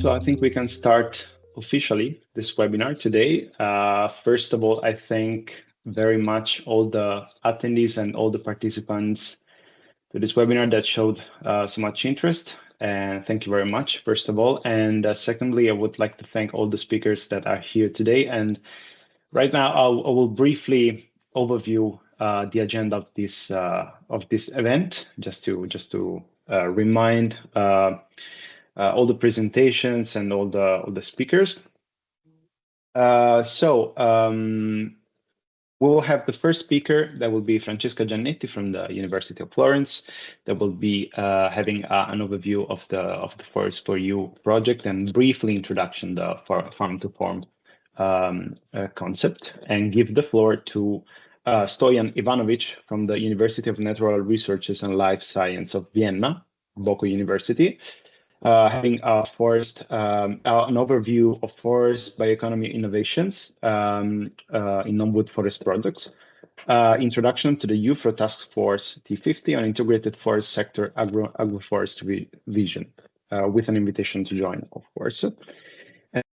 So I think we can start officially this webinar today. First of all, I thank very much all the attendees and all the participants to this webinar that showed so much interest. And thank you very much, first of all. And secondly, I would like to thank all the speakers that are here today. And right now, I will briefly overview the agenda of this event, just to remind all the presentations and all the speakers. We'll have the first speaker, that will be Francesca Giannetti from the University of Florence, that will be having an overview of the Forest for You project and briefly introduction the farm to form concept, and give the floor to Stoyan Ivanovic from the University of Natural Resources and Life Science of Vienna, Boco University, having an overview of forest bioeconomy innovations in non-wood forest products, introduction to the UFRO Task Force T50 on integrated forest sector agroforestry vision, with an invitation to join, of course.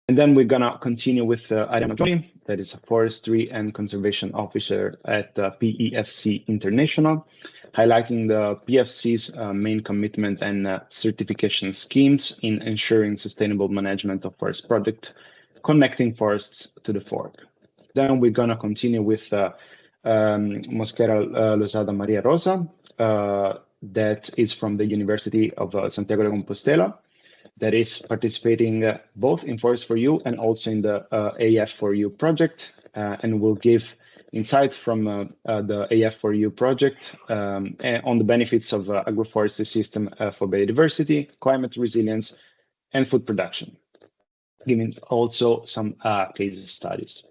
And then we're gonna continue with Arianna Gioni, that is a forestry and conservation officer at PEFC International, highlighting the PFC's main commitment and certification schemes in ensuring sustainable management of forest projects, connecting forests to the fork. Then we're gonna continue with Mosquera Lozada Maria Rosa, that is from the University of Santiago de Compostela, that is participating both in Forest for You and also in the AF for You project, and will give insight from the AF for You project on the benefits of agroforestry system for biodiversity, climate resilience, and food production, giving also some case studies.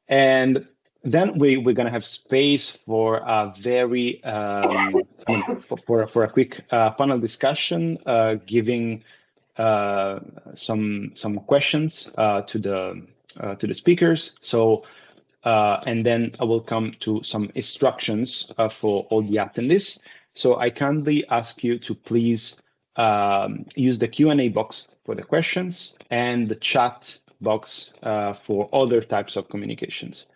And then we're going to have space for a very for a quick panel discussion, giving some questions to the speakers. So and then I will come to some instructions for all the attendees. So I kindly ask you to please use the Q&A box for the questions and the chat box for other types of communications.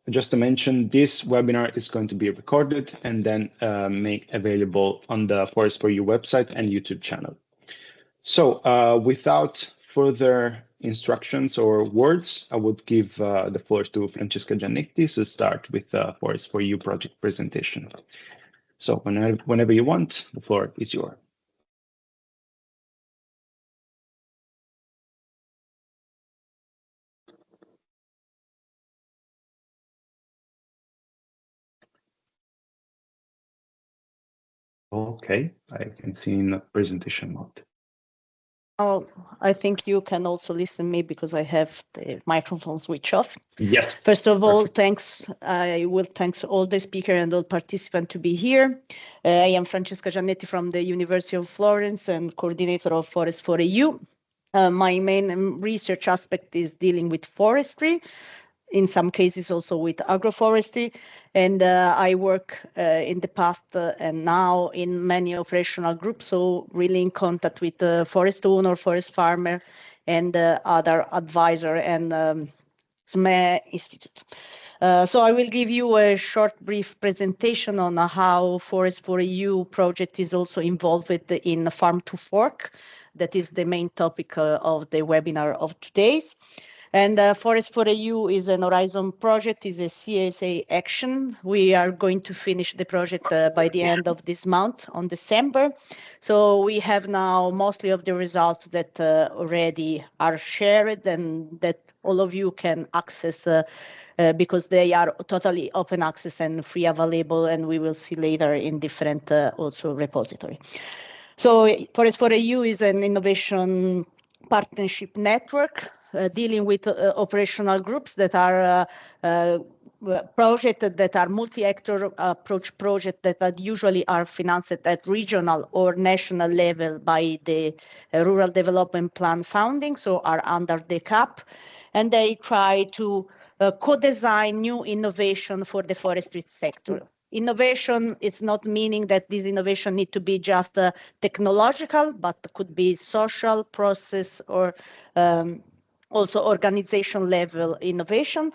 Just to mention, this webinar is going to be recorded and then made available on the Forest for You website and YouTube channel. So without further instructions or words, I would give the floor to Francesca Giannetti to start with the Forest for You project presentation. So whenever you want, the floor is yours. Okay, I can see in the presentation mode. Oh, I think you can also listen to me because I have the microphone switch off. Yes. First of all, thanks. I will thanks all the speaker and all participants to be here. I am Francesca Giannetti from the University of Florence and coordinator of Forest for EU. My main research aspect is dealing with forestry, in some cases also with agroforestry, and I work in the past and now in many operational groups, so really in contact with the forest owner, forest farmer, and other advisor and SME Institute. So I will give you a short, brief presentation on how Forest for EU project is also involved in Farm to Fork. That is the main topic of the webinar of today's. And Forest for EU is an Horizon project, is a CSA action. We are going to finish the project by the end of this month, on December. So we have now mostly of the results that already are shared and that all of you can access because they are totally open access and free available, and we will see later in different also repository. So Forest for EU is an innovation partnership network dealing with operational groups that are projects that are multi-actor approach projects that usually are financed at regional or national level by the Rural Development Plan funding, so are under the CAP, and they try to co-design new innovation for the forestry sector. innovation, it's not meaning that this innovation need to be just technological, but could be social, process, or also organization level innovation.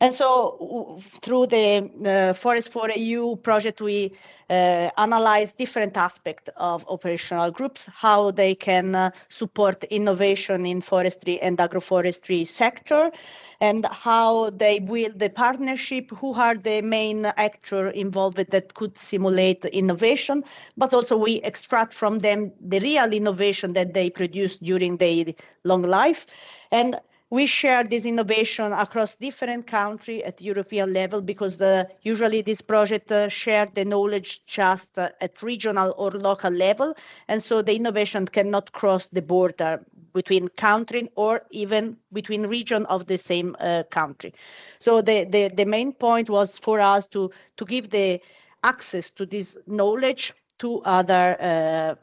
And so through the Forest for EU project, we analyze different aspects of operational groups, how they can support innovation in forestry and agroforestry sector, and how they build the partnership, who are the main actors involved that could simulate innovation, but also we extract from them the real innovation that they produce during their long life. And we share this innovation across different countries at European level because usually this project share the knowledge just at regional or local level. And so the innovation cannot cross the border between country or even between region of the same country. So the main point was for us to give the access to this knowledge to other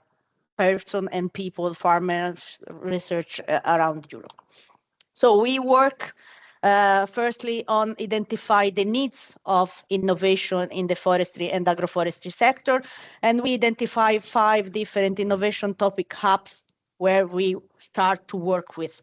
person and people, farmers, research around Europe. So we work firstly on identify the needs of innovation in the forestry and agroforestry sector. And we identify 5 different innovation topic hubs where we start to work with.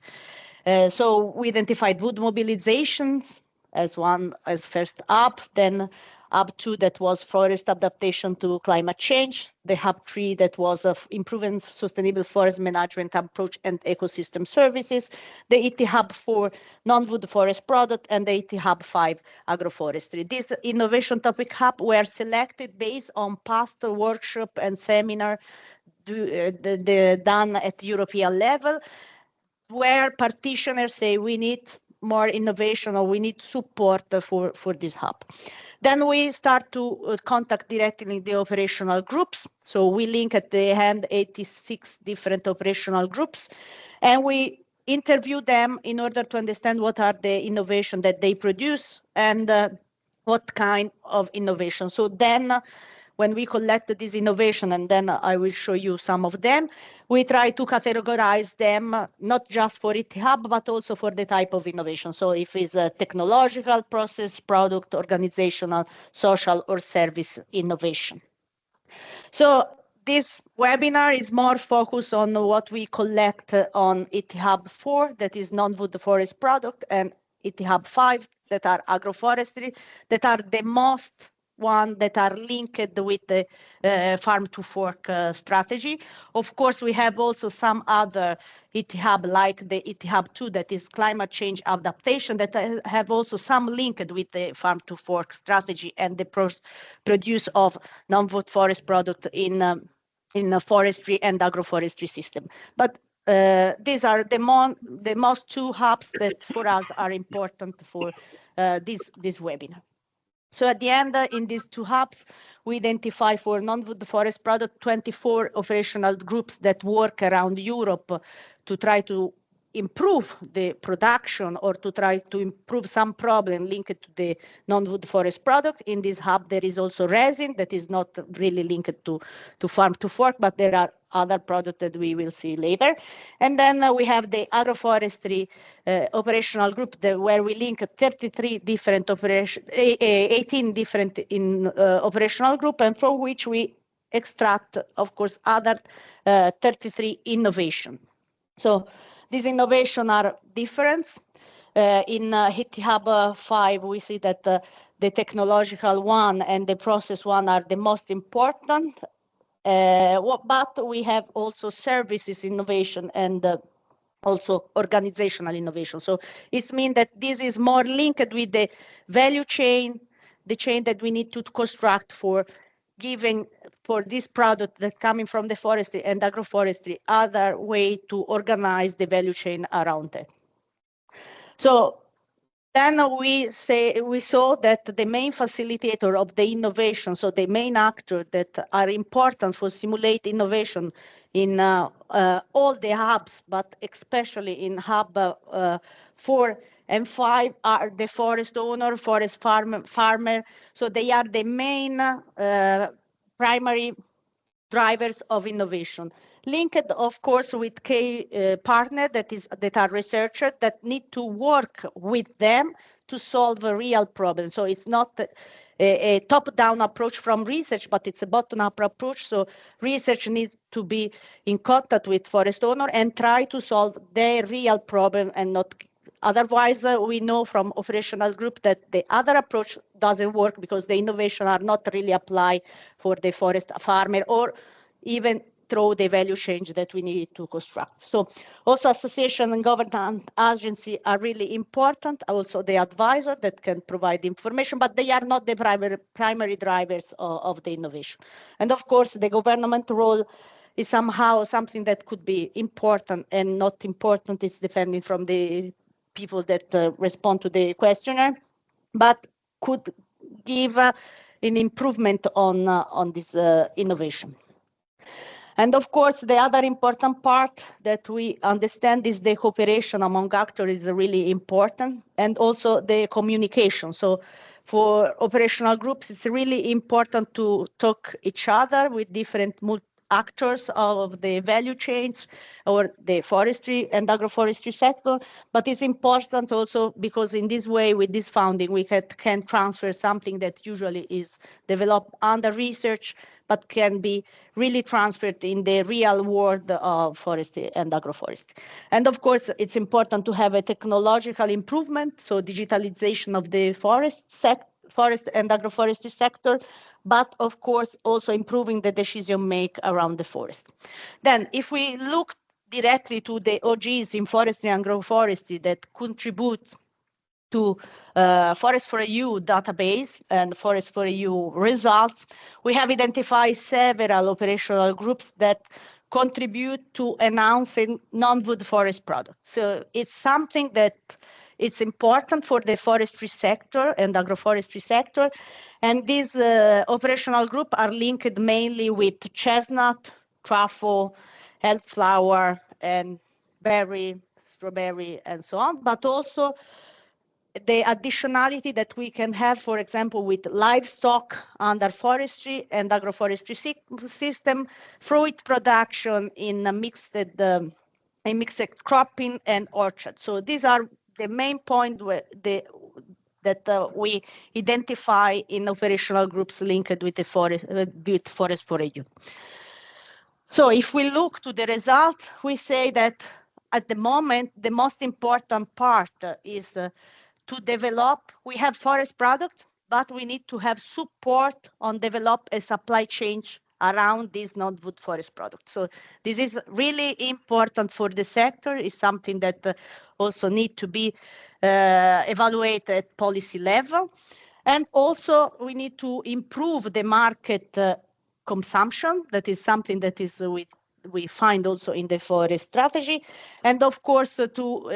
So we identified wood mobilizations as first up, then hub 2 that was forest adaptation to climate change, the hub 3 that was of improving sustainable forest management approach and ecosystem services, the ET hub 4 non-wood forest product, and the ET hub 5 agroforestry. These innovation topic hub were selected based on past workshop and seminar done at European level, where practitioners say we need more innovation or we need support for this hub. Then we start to contact directly the operational groups. So we link at the end 86 different operational groups, and we interview them in order to understand what are the innovation that they produce and what kind of innovation. So then when we collect this innovation, and then I will show you some of them, we try to categorize them, not just for ET Hub, but also for the type of innovation. So if it's a technological, process, product, organizational, social, or service innovation. So this webinar is more focused on what we collect on ET Hub 4, that is non-wood forest product, and ET Hub 5, that are agroforestry, that are the most one that are linked with the farm to fork strategy. Of course, we have also some other ET Hub like the ET Hub 2 that is climate change adaptation that have also some linked with the farm to fork strategy and the produce of non-wood forest product in the forestry and agroforestry system. But these are the most 2 hubs that for us are important for this webinar. So at the end, in these 2 hubs, we identify for non-wood forest product 24 operational groups that work around Europe to try to improve the production or to try to improve some problem linked to the non-wood forest product. In this hub, there is also resin that is not really linked to farm to fork, but there are other products that we will see later. And then we have the agroforestry operational group where we link 33 different 18 different operational group, and from which we extract, of course, other 33 innovation. So these innovations are different. In ET Hub 5, we see that the technological one and the process one are the most important. But we have also services innovation and also organizational innovation. So it means that this is more linked with the value chain, the chain that we need to construct for giving for this product that coming from the forestry and agroforestry other way to organize the value chain around it. So then we saw that the main facilitator of the innovation, so the main actor that are important for simulate innovation in all the hubs, but especially in hub 4 and 5 are the forest owner, forest farmer. So they are the main primary drivers of innovation. Linked, of course, with key partners that are researchers that need to work with them to solve a real problem. So it's not a top-down approach from research, but it's a bottom-up approach. So research needs to be in contact with forest owner and try to solve their real problem and not. Otherwise, we know from operational group that the other approach doesn't work because the innovation are not really applied for the forest farmer or even through the value change that we need to construct. So also association and government agency are really important. Also the advisor that can provide information, but they are not the primary drivers of the innovation. And of course, the government role is somehow something that could be important and not important. It's depending from the people that respond to the questionnaire, but could give an improvement on this innovation. And of course, the other important part that we understand is the cooperation among actors is really important, and also the communication. So for operational groups, it's really important to talk each other with different actors of the value chains or the forestry and agroforestry sector. But it's important also because in this way, with this funding, we can transfer something that usually is developed under research, but can be really transferred in the real world of forestry and agroforestry. And of course, it's important to have a technological improvement, so digitalization of the forest and agroforestry sector, but of course also improving the decision make around the forest. Then if we look directly to the OGs in forestry and agroforestry that contribute to Forest for EU database and Forest for EU results, we have identified several operational groups that contribute to announcing non-wood forest products. So it's something that it's important for the forestry sector and agroforestry sector. And these operational groups are linked mainly with chestnut, truffle, elderflower, and berry, strawberry, and so on, but also the additionality that we can have, for example, with livestock under forestry and agroforestry system, fruit production in a mixed cropping and orchard. So these are the main point that we identify in operational groups linked with the forest for EU. So if we look to the result, we say that at the moment, the most important part is to develop. We have forest product, but we need to have support on develop a supply chain around these non-wood forest products. So this is really important for the sector. It's something that also need to be evaluated at policy level. And also we need to improve the market consumption. That is something that is we find also in the forest strategy, and of course to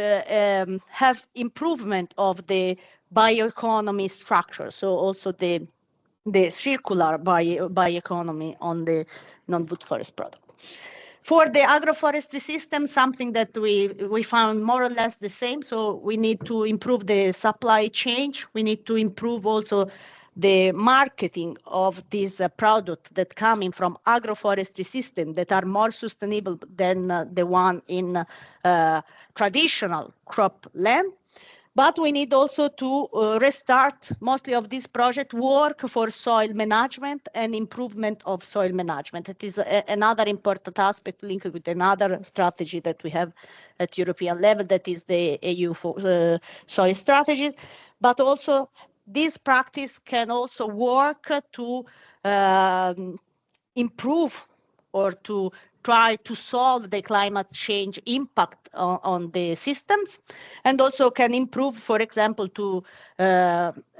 have improvement of the bioeconomy structure. So also the circular bioeconomy on the non-wood forest product. For the agroforestry system, something that we found more or less the same. So we need to improve the supply chain. We need to improve also the marketing of these products that coming from agroforestry system that are more sustainable than the one in traditional crop land. But we need also to restart mostly of this project work for soil management and improvement of soil management. It is another important aspect linked with another strategy that we have at European level, that is the EU soil strategies. But also this practice can also work to improve or to try to solve the climate change impact on the systems, and also can improve, for example, to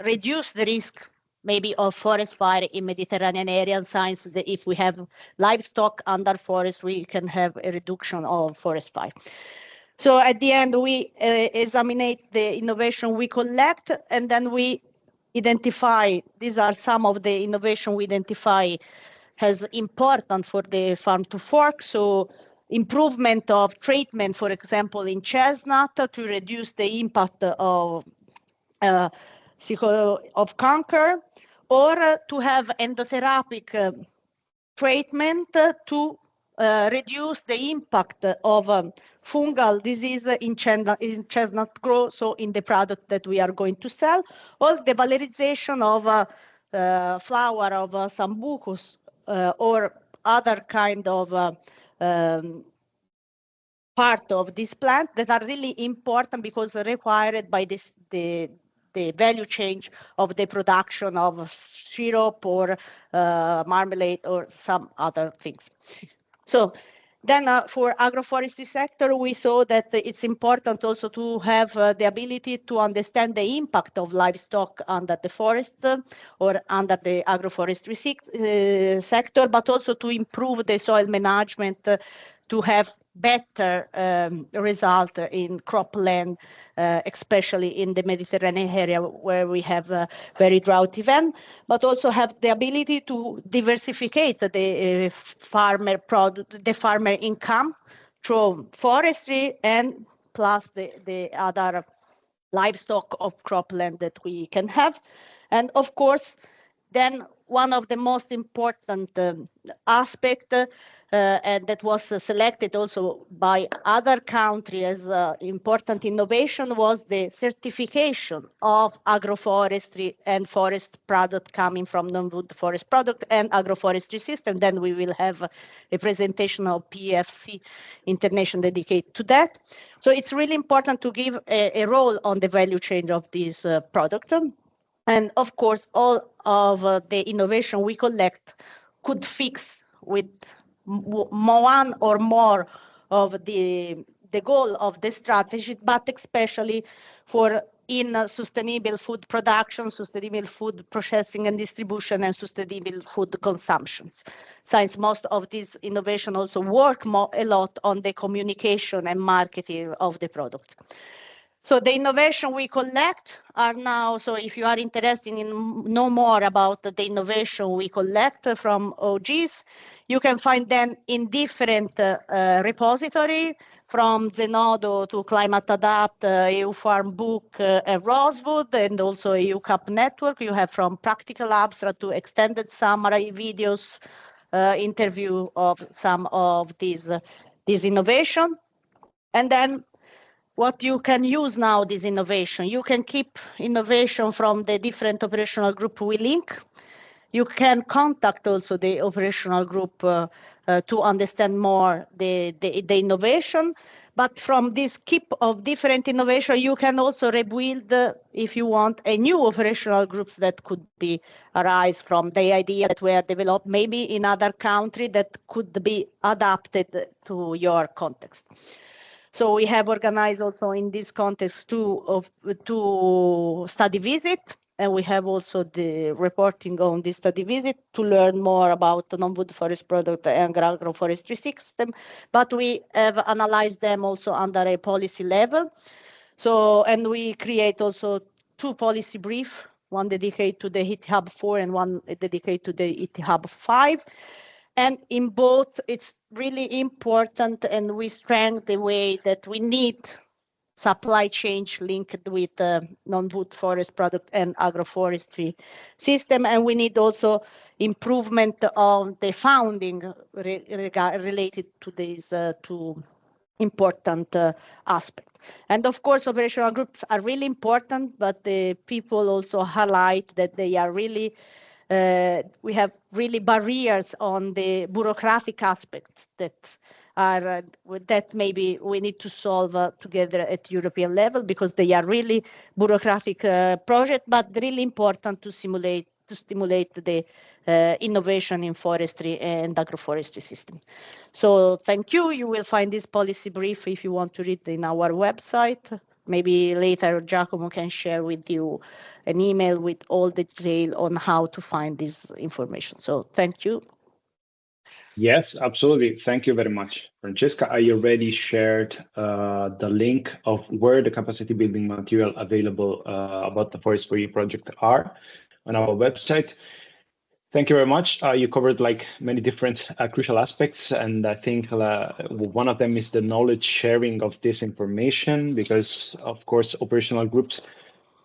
reduce the risk maybe of forest fire in Mediterranean area, since if we have livestock under forest, we can have a reduction of forest fire. So at the end, we examine the innovation we collect, and then we identify, these are some of the innovation we identify as important for the farm to fork. So improvement of treatment, for example, in chestnut to reduce the impact of canker, or to have endotherapeutic treatment to reduce the impact of fungal disease in chestnut growth, so in the product that we are going to sell, or the valorization of flower of sambucus or other kind of part of this plant that are really important because required by this the value chain of the production of syrup or marmalade or some other things. So then for agroforestry sector, we saw that it's important also to have the ability to understand the impact of livestock under the forest or under the agroforestry sector, but also to improve the soil management to have better result in cropland, especially in the Mediterranean area where we have a very drought event, but also have the ability to diversificate the farmer income through forestry and plus the other livestock of cropland that we can have. And of course, then one of the most important aspect and that was selected also by other countries as important innovation was the certification of agroforestry and forest product coming from non-wood forest product and agroforestry system. Then we will have a presentation of PFC International dedicated to that. So it's really important to give a role on the value chain of this product. And of course, all of the innovation we collect could fix with one or more of the goal of the strategy, but especially for in sustainable food production, sustainable food processing and distribution, and sustainable food consumptions. Since most of these innovation also work a lot on the communication and marketing of the product. So the innovation we collect are now, so if you are interested in know more about the innovation we collect from OGs, you can find them in different repository, from Zenodo to Climate Adapt, EU Farm Book, and Rosewood, and also EU CAP Network. You have from practical abstract to extended summary videos, interview of some of these innovation. And then what you can use now, this innovation, you can keep innovation from the different operational group we link. You can contact also the operational group to understand more the innovation. But from this keep of different innovation, you can also rebuild, if you want, a new operational groups that could be arise from the idea that were developed maybe in other country that could be adapted to your context. So we have organized also in this context two study visits, and we have also the reporting on this study visit to learn more about the non-wood forest product and agroforestry system. But we have analyzed them also under a policy level. So, and we create also two policy briefs, one dedicated to the HIT Hub 4 and one dedicated to the HIT Hub 5. And in both, it's really important, and we strengthen the way that we need supply chain linked with non-wood forest product and agroforestry system. And we need also improvement of the funding related to these two important aspects. And of course, operational groups are really important, but the people also highlight that they are really we have really barriers on the bureaucratic aspects that are that maybe we need to solve together at European level, because they are really bureaucratic project, but really important to stimulate the innovation in forestry and agroforestry system. So thank you. You will find this policy brief if you want to read in our website. Maybe later Giacomo can share with you an email with all the detail on how to find this information. So thank you. Yes, absolutely. Thank you very much, Francesca. I already shared the link of where the capacity building material available about the Forest for You project are on our website. Thank you very much. You covered like many different crucial aspects, and I think one of them is the knowledge sharing of this information, because of course operational groups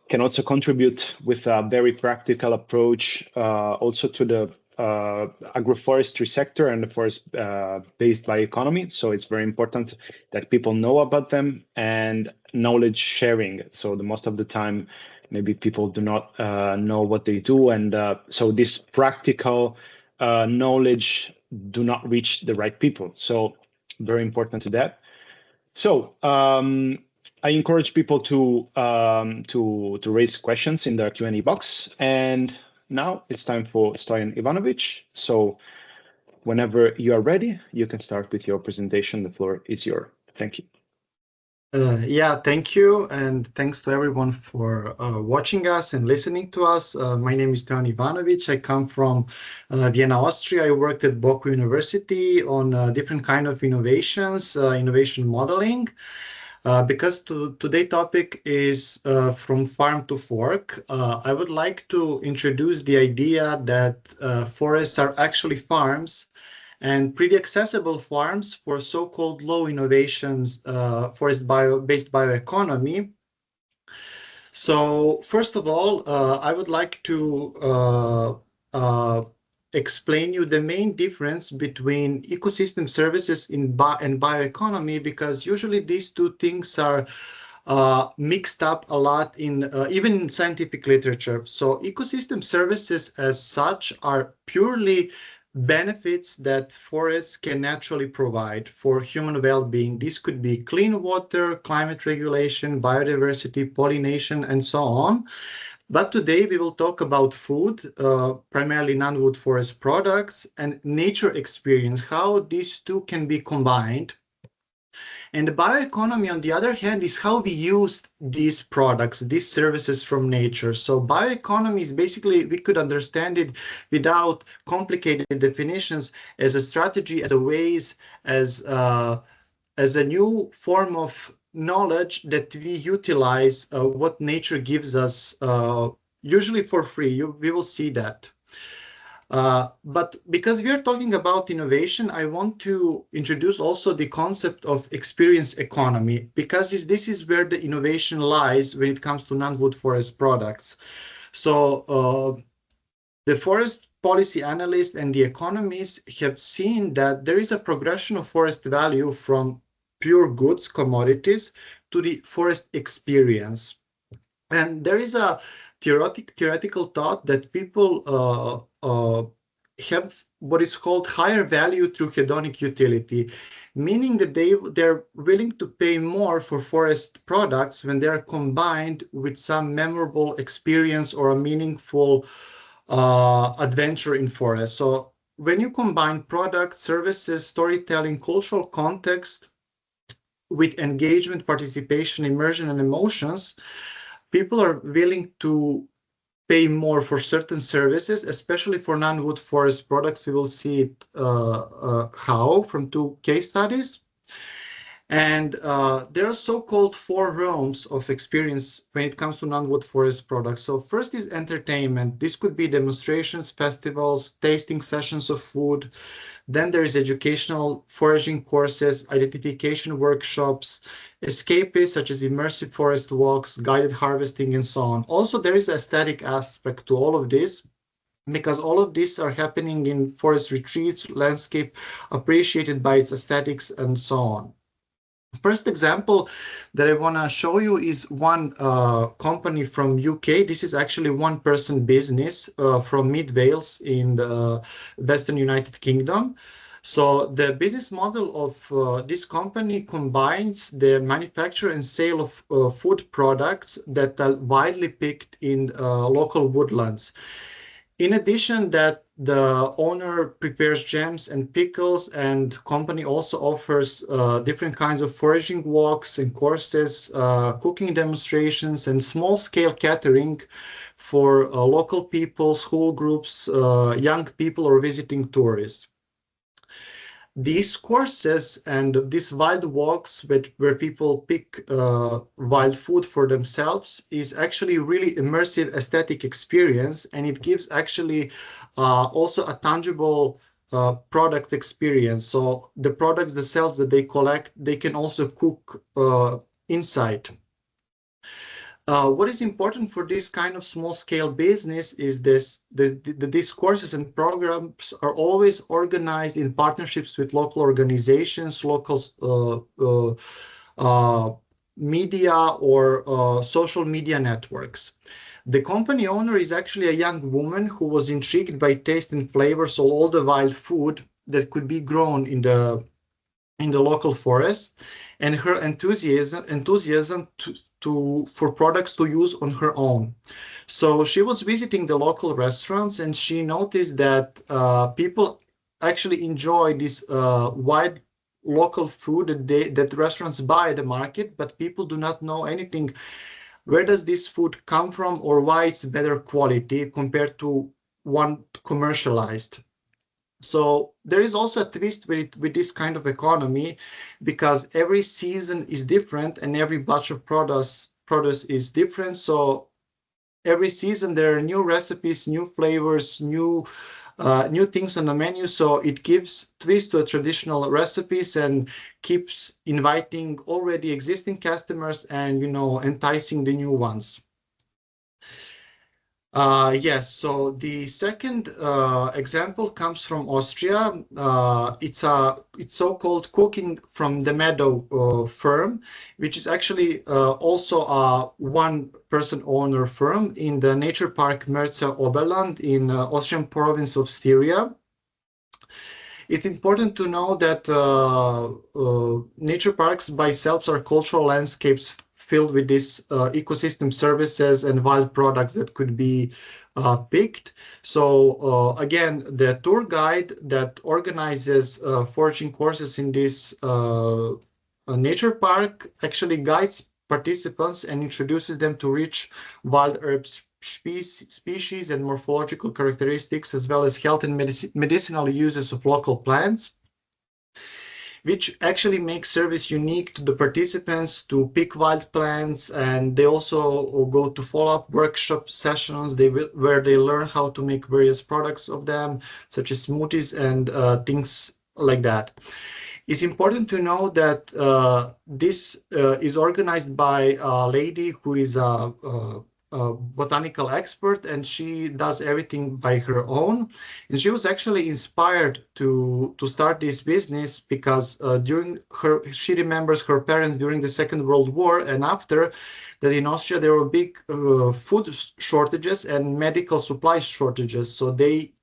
can also contribute with a very practical approach also to the agroforestry sector and the forest-based bioeconomy. So it's very important that people know about them, and knowledge sharing. So the most of the time, maybe people do not know what they do, and so this practical knowledge do not reach the right people. So very important to that. So I encourage people to raise questions in the Q&A box. And now it's time for Stoyan Ivanovic. So whenever you are ready, you can start with your presentation. The floor is yours. Thank you. Yeah, thank you. And thanks to everyone for watching us and listening to us. My name is Stoyan Ivanovic. I come from Vienna, Austria. I worked at Boku University on different kind of innovations, innovation modeling. Because today's topic is from farm to fork, I would like to introduce the idea that forests are actually farms and pretty accessible farms for so-called low innovations, forest-based bioeconomy. So first of all, I would like to explain you the main difference between ecosystem services and bioeconomy, because usually these two things are mixed up a lot in even in scientific literature. So ecosystem services as such are purely benefits that forests can naturally provide for human well-being. This could be clean water, climate regulation, biodiversity, pollination, and so on. But today we will talk about food, primarily non-wood forest products, and nature experience, how these two can be combined. And the bioeconomy, on the other hand, is how we use these products, these services from nature. So bioeconomy is basically, we could understand it without complicated definitions as a strategy, as a ways, as a new form of knowledge that we utilize what nature gives us, usually for free. We will see that. But because we are talking about innovation, I want to introduce also the concept of experience economy, because this is where the innovation lies when it comes to non-wood forest products. So the forest policy analysts and the economists have seen that there is a progression of forest value from pure goods, commodities, to the forest experience. And there is a theoretical thought that people have what is called higher value through hedonic utility, meaning that they're willing to pay more for forest products when they're combined with some memorable experience or a meaningful adventure in forest. So when you combine products, services, storytelling, cultural context with engagement, participation, immersion, and emotions, people are willing to pay more for certain services, especially for non-wood forest products. We will see it how from two case studies. And there are so-called four realms of experience when it comes to non-wood forest products. So first is entertainment. This could be demonstrations, festivals, tasting sessions of food. Then there is educational foraging courses, identification workshops, escapists such as immersive forest walks, guided harvesting, and so on. Also, there is aesthetic aspect to all of this, because all of these are happening in forest retreats, landscape appreciated by its aesthetics, and so on. First example that I want to show you is one company from UK. This is actually one-person business from Mid Wales in the Western United Kingdom. So the business model of this company combines the manufacture and sale of food products that are widely picked in local woodlands. In addition, that the owner prepares jams and pickles, and company also offers different kinds of foraging walks and courses, cooking demonstrations, and small-scale catering for local people, school groups, young people, or visiting tourists. These courses and these wild walks where people pick wild food for themselves is actually really immersive aesthetic experience, and it gives actually also a tangible product experience. So the products themselves that they collect, they can also cook inside. What is important for this kind of small-scale business is these courses and programs are always organized in partnerships with local organizations, local media or social media networks. The company owner is actually a young woman who was intrigued by taste and flavors of all the wild food that could be grown in the local forest, and her enthusiasm for products to use on her own. So she was visiting the local restaurants, and she noticed that people actually enjoy this wide local food that restaurants buy at the market, but people do not know anything. Where does this food come from, or why it's better quality compared to one commercialized? So there is also a twist with this kind of economy, because every season is different and every batch of produce is different. So every season there are new recipes, new flavors, new things on the menu. So it gives twist to traditional recipes and keeps inviting already existing customers and enticing the new ones. Yes, so the second example comes from Austria. It's so-called Cooking from the Meadow firm, which is actually also a one-person owner firm in the nature park Merzer Oberland in Austrian province of Styria. It's important to know that nature parks by themselves are cultural landscapes filled with these ecosystem services and wild products that could be picked. So again, the tour guide that organizes foraging courses in this nature park actually guides participants and introduces them to rich wild herbs species and morphological characteristics, as well as health and medicinal uses of local plants, which actually makes service unique to the participants to pick wild plants. And they also go to follow-up workshop sessions where they learn how to make various products of them, such as smoothies and things like that. It's important to know that this is organized by a lady who is a botanical expert, and she does everything by her own. And she was actually inspired to start this business because she remembers her parents during the Second World War, and after that in Austria there were big food shortages and medical supply shortages. So they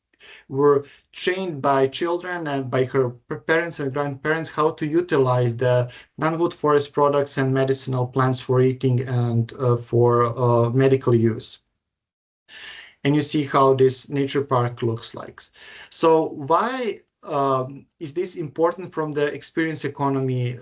were trained by children and by her parents and grandparents how to utilize the non-wood forest products and medicinal plants for eating and for medical use. And you see how this nature park looks like. So why is this important from the experience economy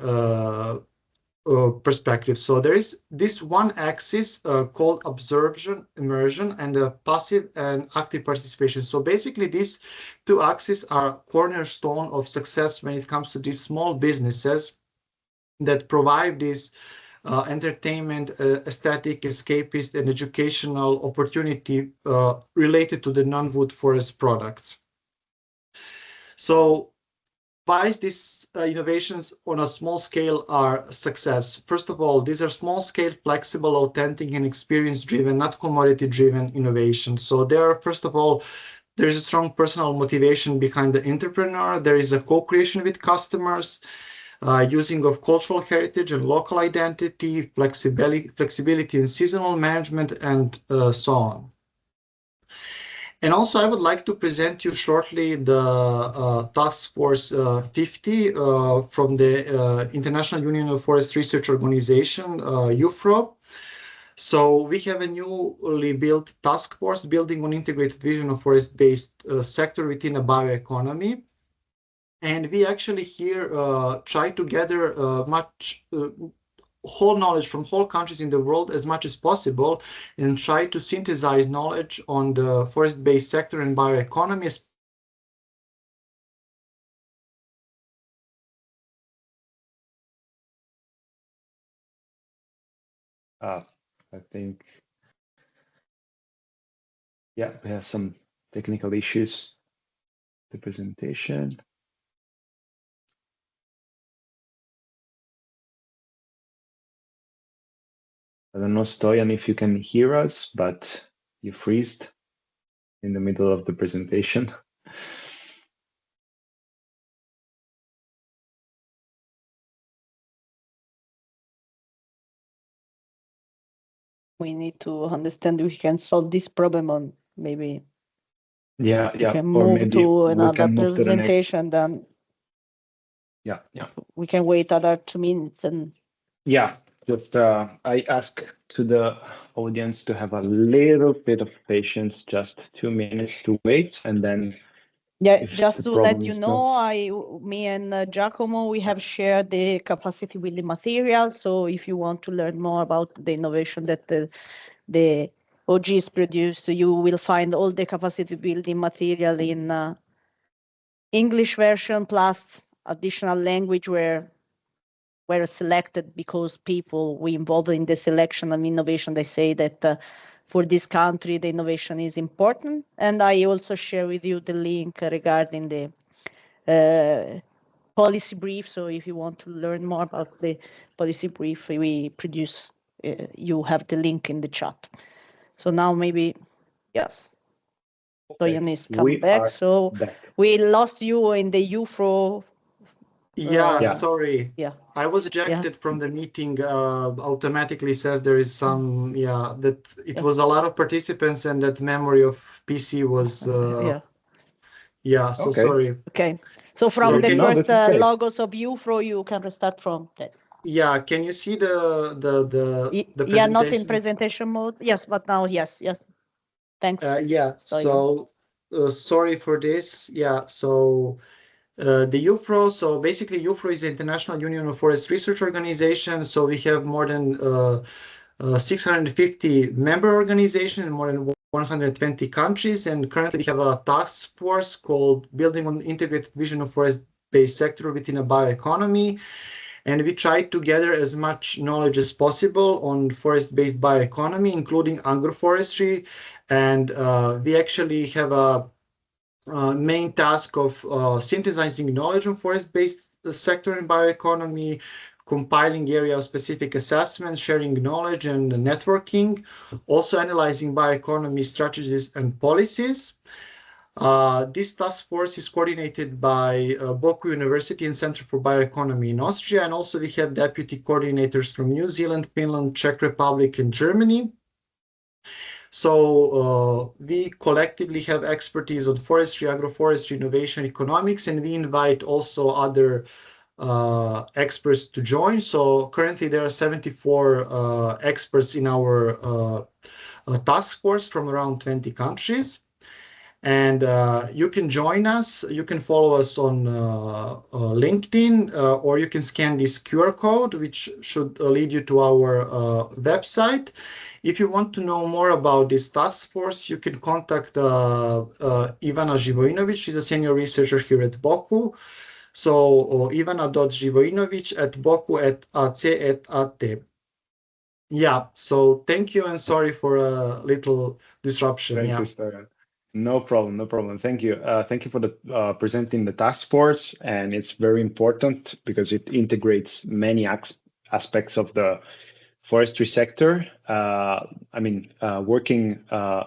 perspective? So there is this one axis called absorption, immersion, and passive and active participation. So basically these two axes are cornerstone of success when it comes to these small businesses that provide this entertainment, aesthetic, escapist, and educational opportunity related to the non-wood forest products. So why is these innovations on a small scale are a success? First of all, these are small scale, flexible, authentic, and experience driven, not commodity driven innovations. So first of all, there is a strong personal motivation behind the entrepreneur. There is a co-creation with customers, using of cultural heritage and local identity, flexibility in seasonal management, and so on. And also, I would like to present you shortly the Task Force 50 from the International Union of Forest Research Organization, UFRO. So we have a newly built task force building on integrated vision of forest-based sector within a bioeconomy. And we actually here try to gather much whole knowledge from whole countries in the world as much as possible, and try to synthesize knowledge on the forest-based sector and bioeconomy. I think, yeah, we have some technical issues. The presentation. I don't know, Stoyan, if you can hear us, but you freezed in the middle of the presentation. we need to understand we can solve this problem on maybe Yeah, we yeah. can Or move maybe to we another can move to the next. presentation, then Yeah, yeah. we can wait other 2 minutes and Yeah, just I ask to the audience to have a little bit of patience, just 2 minutes to wait, and then yeah, if just the to problem let you is know, me and Giacomo, we have shared the capacity building material. So if you want to learn more about the innovation that the OGs produce, you will find all the capacity building material in English version plus additional language where were selected because people we involved in the selection of innovation, they say that for this country, the innovation is important. And I also share with you the link regarding the policy brief. So if you want to learn more about the policy brief we produce, you have the link in the chat. So now maybe, yes, Stoyan is come back. So back. we lost you in the UFRO. Yeah, sorry. Yeah. I was ejected from the meeting. Automatically says there is some, that it was a lot of participants and that memory of PC was, so sorry. Okay. So from the can first logos of UFRO, you can restart from that. Yeah, can you see the presentation? Yeah, not in presentation mode. Yes, but now, yes. Thanks. Yeah, so sorry for this. Yeah, so the UFRO, so basically UFRO is the International Union of Forest Research Organization. So we have more than 650 member organizations in more than 120 countries. And currently we have a task force called Building on Integrated Vision of Forest-Based Sector within a Bioeconomy. And we try to gather as much knowledge as possible on forest-based bioeconomy, including agroforestry. And we actually have a main task of synthesizing knowledge on forest-based sector and bioeconomy, compiling area-specific assessments, sharing knowledge and networking, also analyzing bioeconomy strategies and policies. This task force is coordinated by Boku University and Center for Bioeconomy in Austria, and also we have deputy coordinators from New Zealand, Finland, Czech Republic, and Germany. So we collectively have expertise on forestry, agroforestry, innovation, economics, and we invite also other experts to join. So currently there are 74 experts in our task force from around 20 countries. And you can join us. You can follow us on LinkedIn, or you can scan this QR code, which should lead you to our website. If you want to know more about this task force, you can contact Ivana Živojinović. She's a senior researcher here at Boku. So ivana.živojinović at boku@ac.at. Yeah, so thank you and sorry for a little disruption. Thank you, Stoyan. No problem. Thank you. Thank you for the presenting the task force, and it's very important because it integrates many aspects of the forestry sector. Working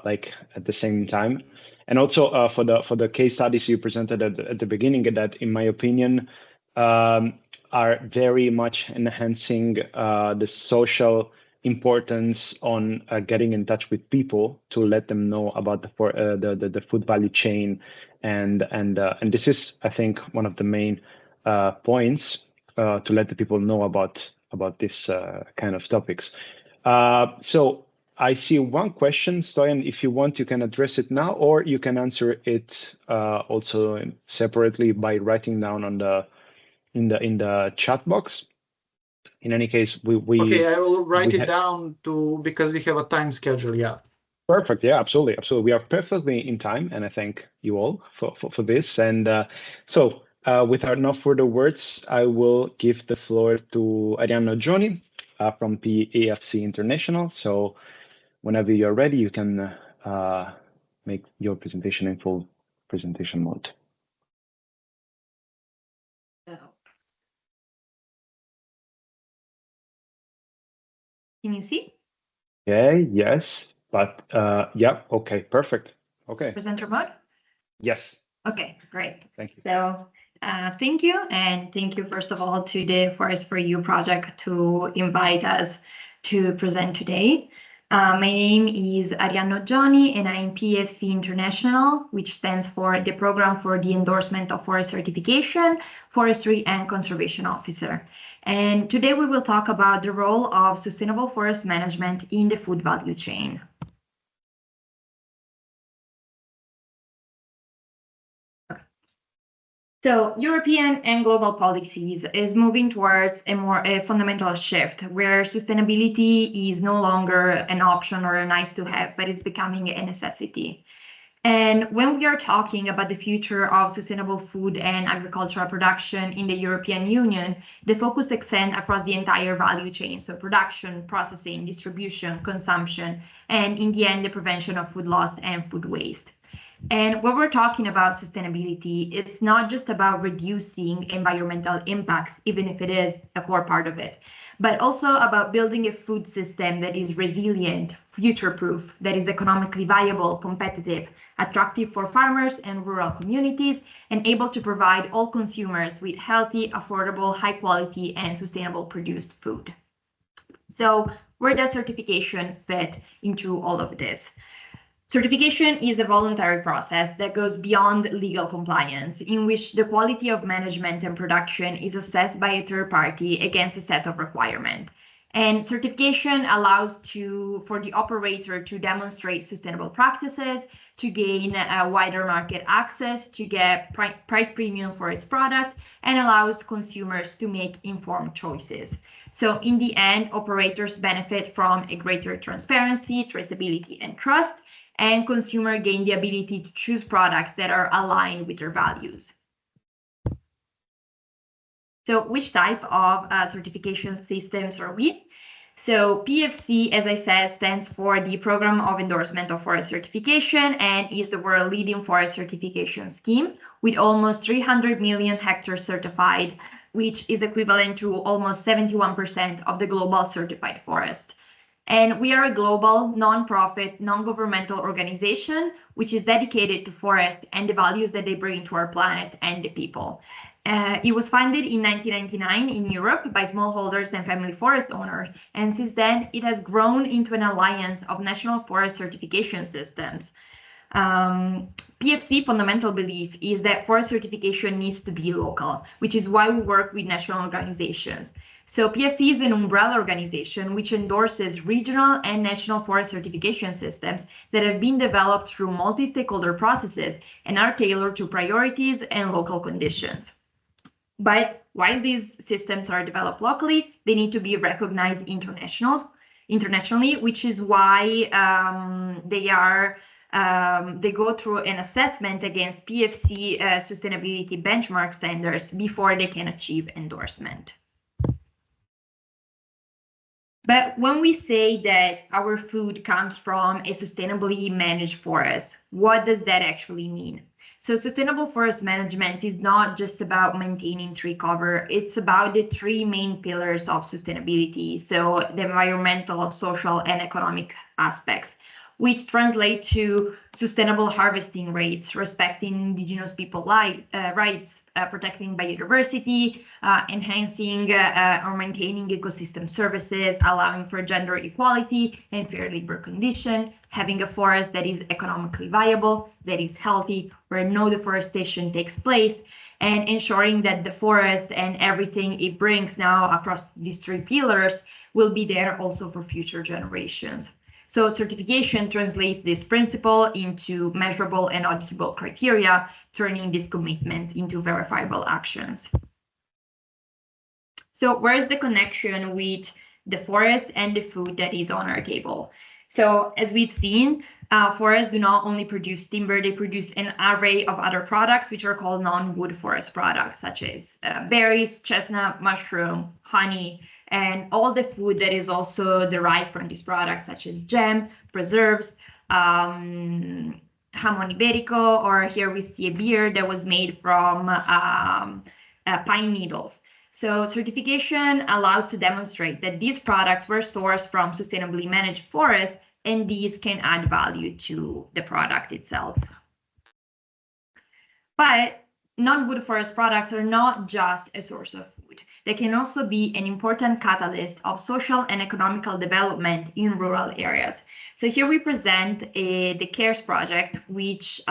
like at the same time, and also for the case studies you presented at the beginning, that in my opinion are very much enhancing the social importance on getting in touch with people to let them know about the food value chain, and this is, I think, one of the main points to let the people know about this kind of topics. So I see one question, Stoyan. If you want, you can address it now, or you can answer it also separately by writing down on the in the chat box. In any case, we okay, I will write it down because we have a time schedule. Yeah. Perfect. Yeah, absolutely. We are perfectly in time, and I thank you all for this. And so, without no further words, I will give the floor to Arianna Gioni from PAFC International. So, whenever you're ready, you can make your presentation in full presentation mode. Can you see? Okay, yes, but yeah, okay, perfect. Okay. Presenter mode? Yes. Okay, great. Thank you. So thank you. And thank you, first of all, to the Forest for You project to invite us to present today. My name is Arianna Gioni, and I'm PFC International, which stands for the Program for the Endorsement of Forest Certification, Forestry and Conservation Officer. And today we will talk about the role of sustainable forest management in the food value chain. So European and global policies is moving towards a fundamental shift where sustainability is no longer an option or a nice to have, but is becoming a necessity. And when we are talking about the future of sustainable food and agricultural production in the European Union, the focus extends across the entire value chain, so production, processing, distribution, consumption, and in the end, the prevention of food loss and food waste. And when we're talking about sustainability, it's not just about reducing environmental impacts, even if it is a core part of it, but also about building a food system that is resilient, future-proof, that is economically viable, competitive, attractive for farmers and rural communities, and able to provide all consumers with healthy, affordable, high quality, and sustainable produced food. So where does certification fit into all of this? Certification is a voluntary process that goes beyond legal compliance, in which the quality of management and production is assessed by a third party against a set of requirements. And certification allows for the operator to demonstrate sustainable practices, to gain a wider market access, to get price premium for its product, and allows consumers to make informed choices. So in the end, operators benefit from a greater transparency, traceability, and trust, and consumer gain the ability to choose products that are aligned with their values. So which type of certification systems are we? So PFC, as I said, stands for the Program of Endorsement of Forest Certification and is the world leading forest certification scheme with almost 300 million hectares certified, which is equivalent to almost 71% of the global certified forest. And we are a global, non-profit, non-governmental organization, which is dedicated to forest and the values that they bring to our planet and the people. It was founded in 1999 in Europe by smallholders and family forest owners, and since then it has grown into an alliance of national forest certification systems. PFC fundamental belief is that forest certification needs to be local, which is why we work with national organizations. So PFC is an umbrella organization which endorses regional and national forest certification systems that have been developed through multi-stakeholder processes and are tailored to priorities and local conditions. But while these systems are developed locally, they need to be recognized internationally, which is why they go through an assessment against PFC sustainability benchmark standards before they can achieve endorsement. But when we say that our food comes from a sustainably managed forest, what does that actually mean? So sustainable forest management is not just about maintaining tree cover, it's about the three main pillars of sustainability. So the environmental, social, and economic aspects, which translate to sustainable harvesting rates, respecting indigenous people rights, protecting biodiversity, enhancing or maintaining ecosystem services, allowing for gender equality and fair labor condition, having a forest that is economically viable, that is healthy, where no deforestation takes place, and ensuring that the forest and everything it brings now across these three pillars will be there also for future generations. So certification translates this principle into measurable and auditable criteria, turning this commitment into verifiable actions. So where's the connection with the forest and the food that is on our table? So as we've seen, forests do not only produce timber, they produce an array of other products, which are called non-wood forest products, such as berries, chestnut, mushroom, honey, and all the food that is also derived from these products, such as jam, preserves, jamon iberico, or here we see a beer that was made from pine needles. So certification allows to demonstrate that these products were sourced from sustainably managed forests, and these can add value to the product itself. But non-wood forest products are not just a source of food. that can also be an important catalyst of social and economical development in rural areas. So here we present the CARES project, which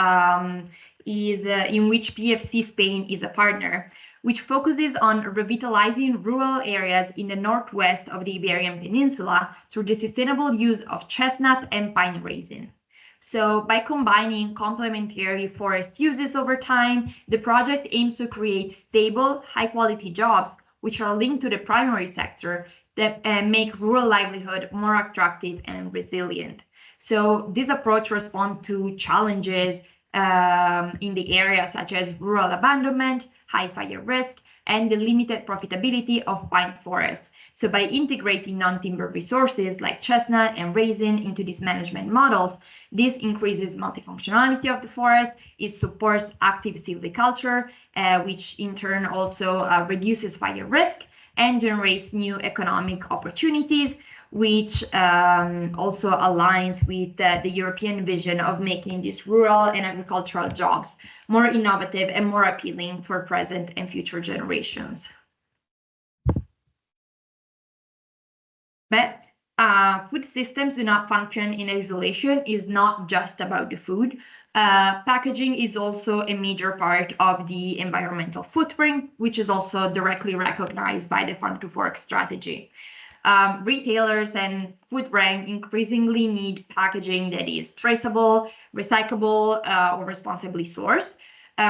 is in which PFC Spain is a partner, which focuses on revitalizing rural areas in the northwest of the Iberian Peninsula through the sustainable use of chestnut and pine raising. So by combining complementary forest uses over time, the project aims to create stable, high-quality jobs which are linked to the primary sector that make rural livelihood more attractive and resilient. So this approach responds to challenges in the area such as rural abandonment, high fire risk, and the limited profitability of pine forests. So by integrating non-timber resources like chestnut and raisin into these management models, this increases multifunctionality of the forest, it supports active silviculture, which in turn also reduces fire risk and generates new economic opportunities, which also aligns with the European vision of making these rural and agricultural jobs more innovative and more appealing for present and future generations. But food systems do not function in isolation. Is not just about the food. Packaging is also a major part of the environmental footprint, which is also directly recognized by the Farm to Fork strategy. Retailers and food brands increasingly need packaging that is traceable, recyclable, or responsibly sourced,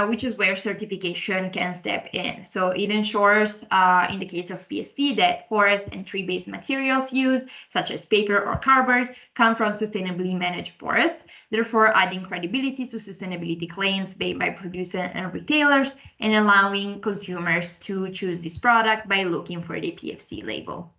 which is where certification can step in. So it ensures, in the case of PSC, that forest and tree-based materials used, such as paper or cardboard, come from sustainably managed forests, therefore adding credibility to sustainability claims made by producers and retailers, and allowing consumers to choose this product by looking for the PFC label.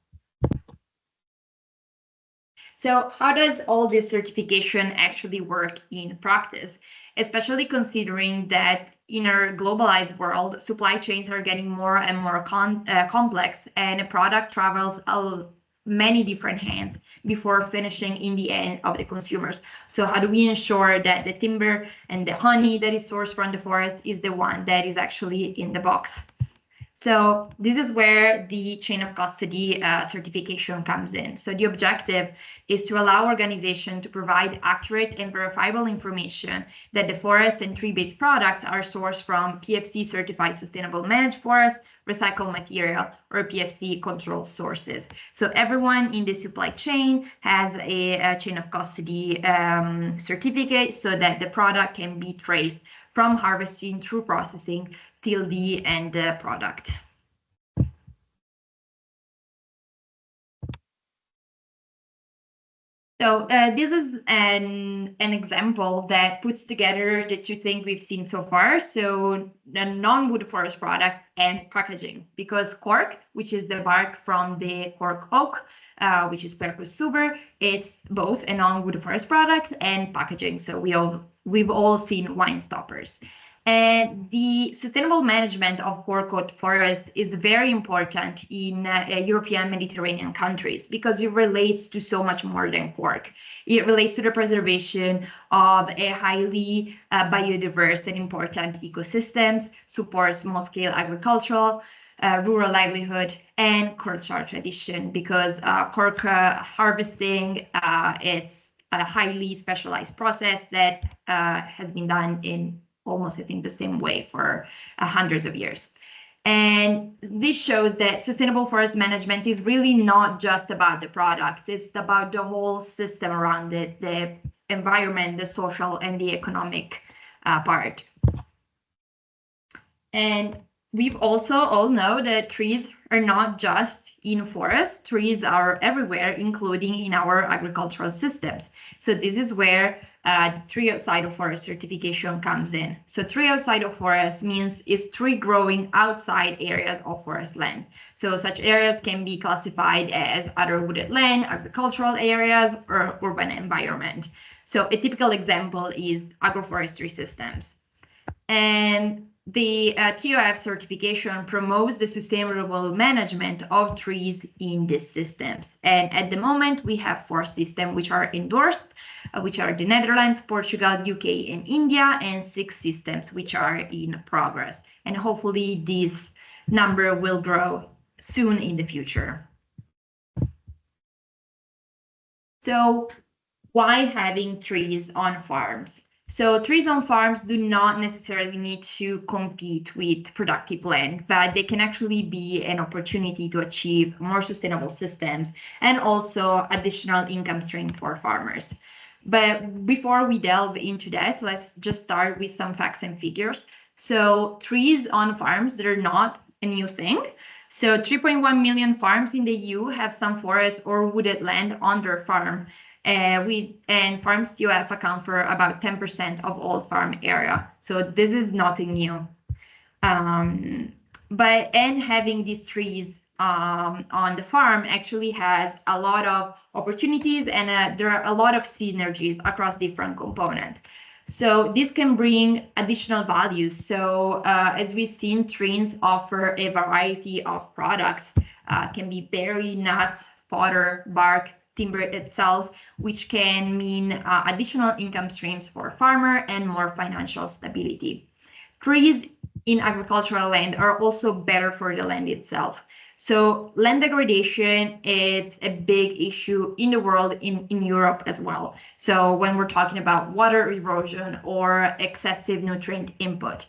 So how does all this certification actually work in practice, especially considering that in our globalized world, supply chains are getting more and more complex, and a product travels many different hands before finishing in the end of the consumers. So how do we ensure that the timber and the honey that is sourced from the forest is the one that is actually in the box? So this is where the chain of custody certification comes in. So the objective is to allow organizations to provide accurate and verifiable information that the forest and tree-based products are sourced from PFC certified sustainable managed forest, recycled material, or PFC controlled sources. So everyone in the supply chain has a chain of custody certificate so that the product can be traced from harvesting through processing till the end product. So this is an example that puts together the two things we've seen so far. So the non-wood forest product and packaging, because cork, which is the bark from the cork oak, which is Quercus suber, it's both a non-wood forest product and packaging. So we've all seen wine stoppers. And the sustainable management of cork forest is very important in European Mediterranean countries because it relates to so much more than cork. It relates to the preservation of a highly biodiverse and important ecosystems, supports small-scale agricultural, rural livelihood, and cultural tradition because cork harvesting, it's a highly specialized process that has been done in almost, I think, the same way for hundreds of years. And this shows that sustainable forest management is really not just about the product, it's about the whole system around it, the environment, the social, and the economic part. And we've also all know that trees are not just in forests, trees are everywhere, including in our agricultural systems. So this is where the tree outside of forest certification comes in. So tree outside of forest means it's tree growing outside areas of forest land. So such areas can be classified as other wooded land, agricultural areas, or urban environment. So a typical example is agroforestry systems. And the TOF certification promotes the sustainable management of trees in these systems. And at the moment, we have 4 systems which are endorsed, which are the Netherlands, Portugal, UK, and India, and 6 systems which are in progress. And hopefully this number will grow soon in the future. So why having trees on farms? So trees on farms do not necessarily need to compete with productive land, but they can actually be an opportunity to achieve more sustainable systems and also additional income stream for farmers. But before we delve into that, let's just start with some facts and figures. So trees on farms, they're not a new thing. So 3.1 million farms in the EU have some forest or wooded land on their farm. And farms still have account for about 10% of all farm area. So this is nothing new. And having these trees on the farm actually has a lot of opportunities, and there are a lot of synergies across different components. So this can bring additional value. So as we've seen, trees offer a variety of products, can be berry, nuts, fodder, bark, timber itself, which can mean additional income streams for farmer and more financial stability. Trees in agricultural land are also better for the land itself. So land degradation is a big issue in the world, in Europe as well. So when we're talking about water erosion or excessive nutrient input,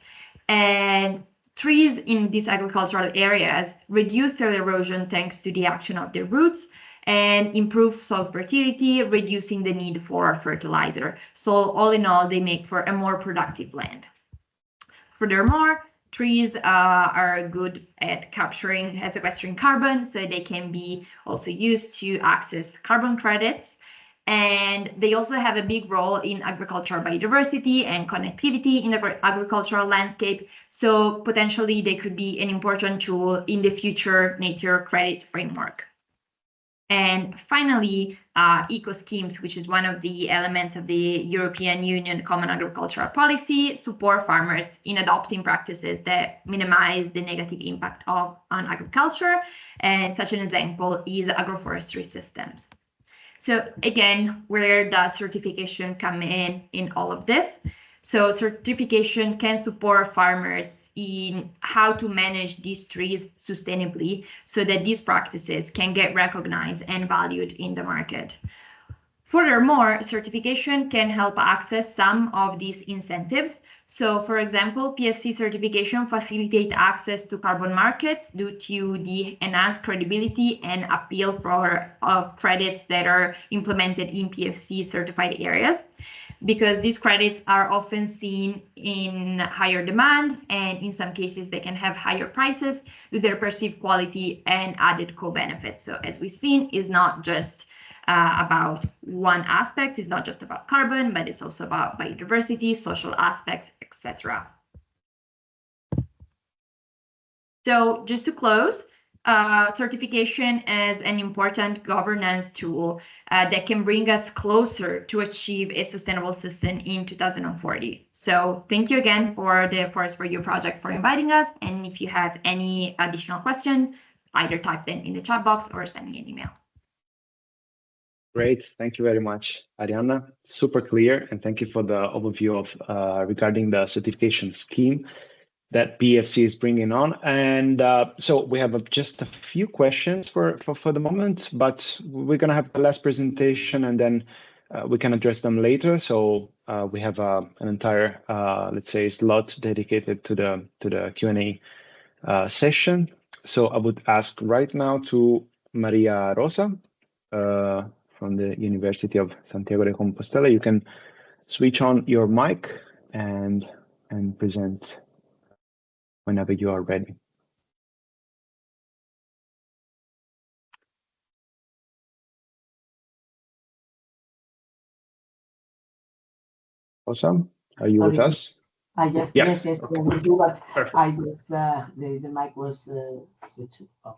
and trees in these agricultural areas reduce their erosion thanks to the action of their roots and improve soil fertility, reducing the need for fertilizer. So all in all, they make for a more productive land. Furthermore, trees are good at capturing and sequestering carbon, so they can be also used to access carbon credits. And they also have a big role in agricultural biodiversity and connectivity in the agricultural landscape. So potentially they could be an important tool in the future nature credit framework. And finally, eco schemes, which is one of the elements of the European Union Common Agricultural Policy, support farmers in adopting practices that minimize the negative impact on agriculture. And such an example is agroforestry systems. So again, where does certification come in all of this? So certification can support farmers in how to manage these trees sustainably so that these practices can get recognized and valued in the market. Furthermore, certification can help access some of these incentives. So for example, PFC certification facilitates access to carbon markets due to the enhanced credibility and appeal for credits that are implemented in PFC certified areas, because these credits are often seen in higher demand, and in some cases they can have higher prices due to their perceived quality and added co-benefits. So as we've seen, it's not just about one aspect, it's not just about carbon, but it's also about biodiversity, social aspects, etc. So just to close, certification is an important governance tool that can bring us closer to achieve a sustainable system in 2040. So thank you again for the Forest for You project for inviting us. And if you have any additional question, either type them in the chat box or send me an email. Great, thank you very much, Arianna. Super clear, and thank you for the overview of regarding the certification scheme that PFC is bringing on. And so we have just a few questions for the moment, but we're going to have the last presentation and then we can address them later. So we have an entire, let's say, slot dedicated to the Q&A session. So I would ask right now to Maria Rosa from the University of Santiago de Compostela. You can switch on your mic and present whenever you are ready. Awesome. Are you with us? Yes, Yes. yes, Okay. with you, but Perfect. I guess the mic was switched off.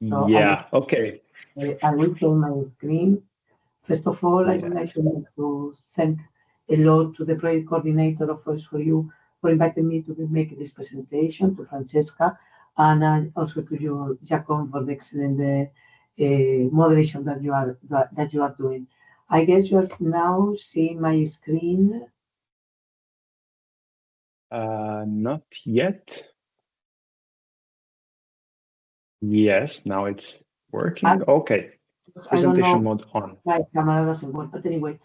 So yeah, okay. I will play my screen. First of all, I would like to thank a lot to the project coordinator of Forest for You for inviting me to make this presentation, to Francesca, and also to you, Giacomo, for the excellent moderation that you are doing. I guess you are now seeing my screen. Not yet. Yes, now it's working. I- Okay, I don't presentation know, mode on. my camera doesn't work, but anyway,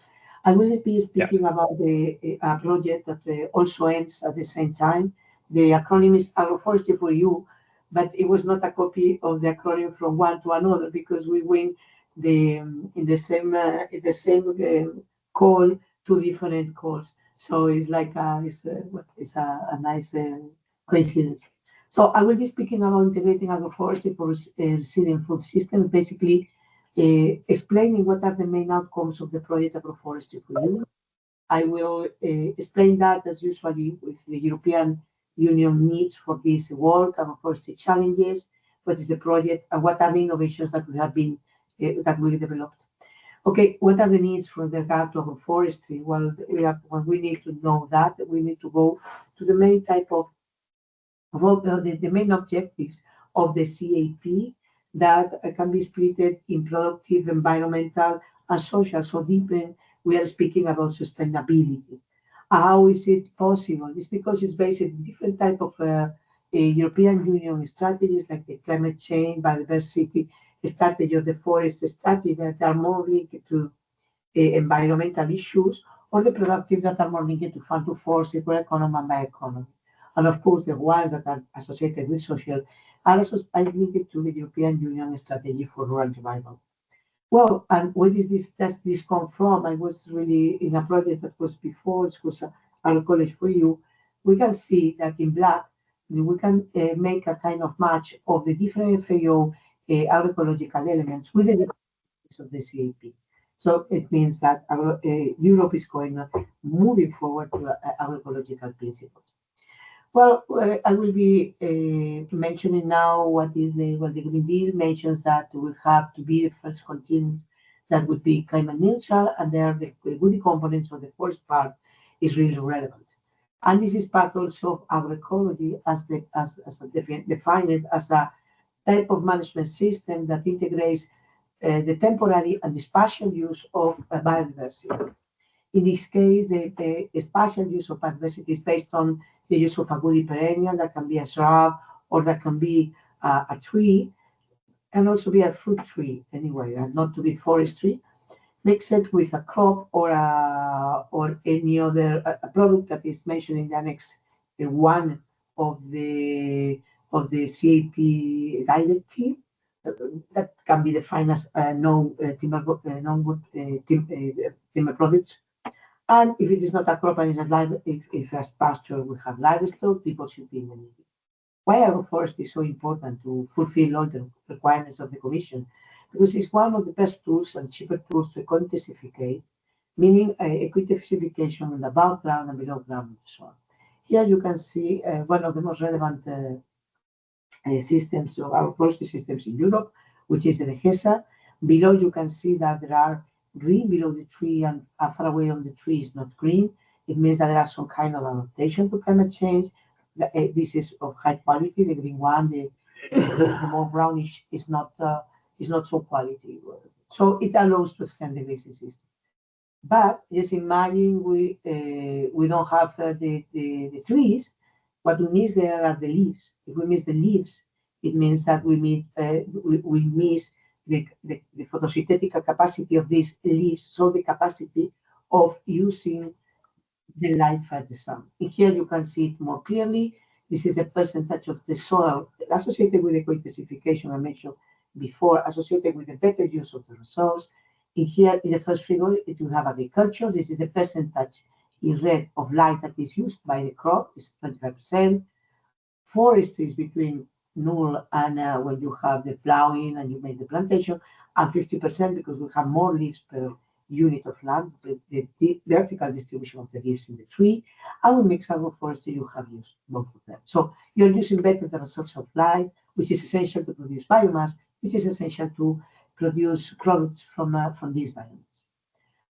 I will be speaking about the project that also ends at the same time. The acronym is Agroforestry for You, but it was not a copy of the acronym from one to another because we went in the same call, two different calls. So it's like it's a nice coincidence. So I will be speaking about integrating agroforestry for resilient food systems, basically explaining what are the main outcomes of the project Agroforestry for You. I will explain that as usually with the European Union needs for this work, agroforestry challenges, what is the project, and what are the innovations that we have been that we developed. Okay, what are the needs for the regard to agroforestry? Well, when we need to know that, we need to go to the main type of the main objectives of the CAP that can be split in productive, environmental, and social. So deep we are speaking about sustainability. How is it possible? It's because it's based on different type of European Union strategies like the climate change, biodiversity strategy, or the forest strategy that are more linked to environmental issues, or the productive that are more linked to fund to force, circular economy, and bioeconomy. And of course, the ones that are associated with social are linked to the European Union strategy for rural revival. Well, and where does this come from? I was really in a project that was before, it was our college for you. We can see that in black, we can make a kind of match of the different FAO agroecological elements with the of the CAP. So it means that Europe is moving forward to agroecological principles. Well, I will be mentioning now what the Green Deal mentions that we have to be the first continent that would be climate neutral, and there the good components of the first part is really relevant. And this is part also of agroecology defined as a type of management system that integrates the temporary and the spatial use of biodiversity. In this case, the spatial use of biodiversity is based on the use of a woody perennial that can be a shrub or that can be a tree, can also be a fruit tree anyway, and not to be forestry, mixed with a crop or any other a product that is mentioned in the annex one of the CAP directive that can be defined as timber products. And if it is not a crop and it's a if as pasture we have livestock, people should be in the meeting. Why agroforestry is so important to fulfill all the requirements of the Commission? Because it's one of the best tools and cheaper tools to eco-intensificate, meaning eco-intensification on the above ground and below ground and so on. Here you can see one of the most relevant systems of agroforestry systems in Europe, which is the HESA. Below you can see that there are green below the tree and far away on the tree is not green. It means that there are some kind of adaptation to climate change. This is of high quality. The green one, the more brownish is not so quality. So it allows to extend the grazing system. But just imagine we don't have the trees. What we miss there are the leaves. If we miss the leaves, it means that we miss the photosynthetic capacity of these leaves, so the capacity of using the light from the sun. And here you can see it more clearly. This is the percentage of the soil associated with the co-intensification I mentioned before, associated with the better use of the resource. And here in the first figure, you have agriculture. This is the percentage in red of light that is used by the crop, is 25%. Forestry is between null and when you have the plowing and you make the plantation, and 50% because we have more leaves per unit of land, the vertical distribution of the leaves in the tree. And with mixed agroforestry, you have used both of them. So you're using better the results of light, which is essential to produce biomass, which is essential to produce products from these biomass.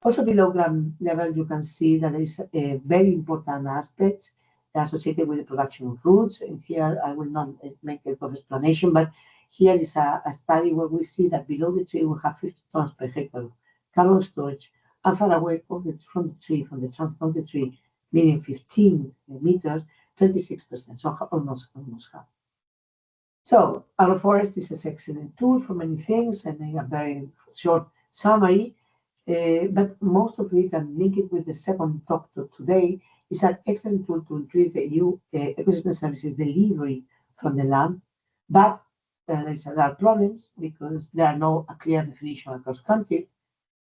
Also below ground level, you can see that there is a very important aspect associated with the production of roots. And here I will not make a lot of explanation, but here is a study where we see that below the tree we have 50 tons per hectare of carbon storage, and far away from the trunk of the tree, meaning 15 meters, 26%, so almost half. So agroforestry is an excellent tool for many things, and in a very short summary, but most of it, and link it with the second talk today, is an excellent tool to increase the EU ecosystem services delivery from the land. But there are problems because there are no a clear definition across countries.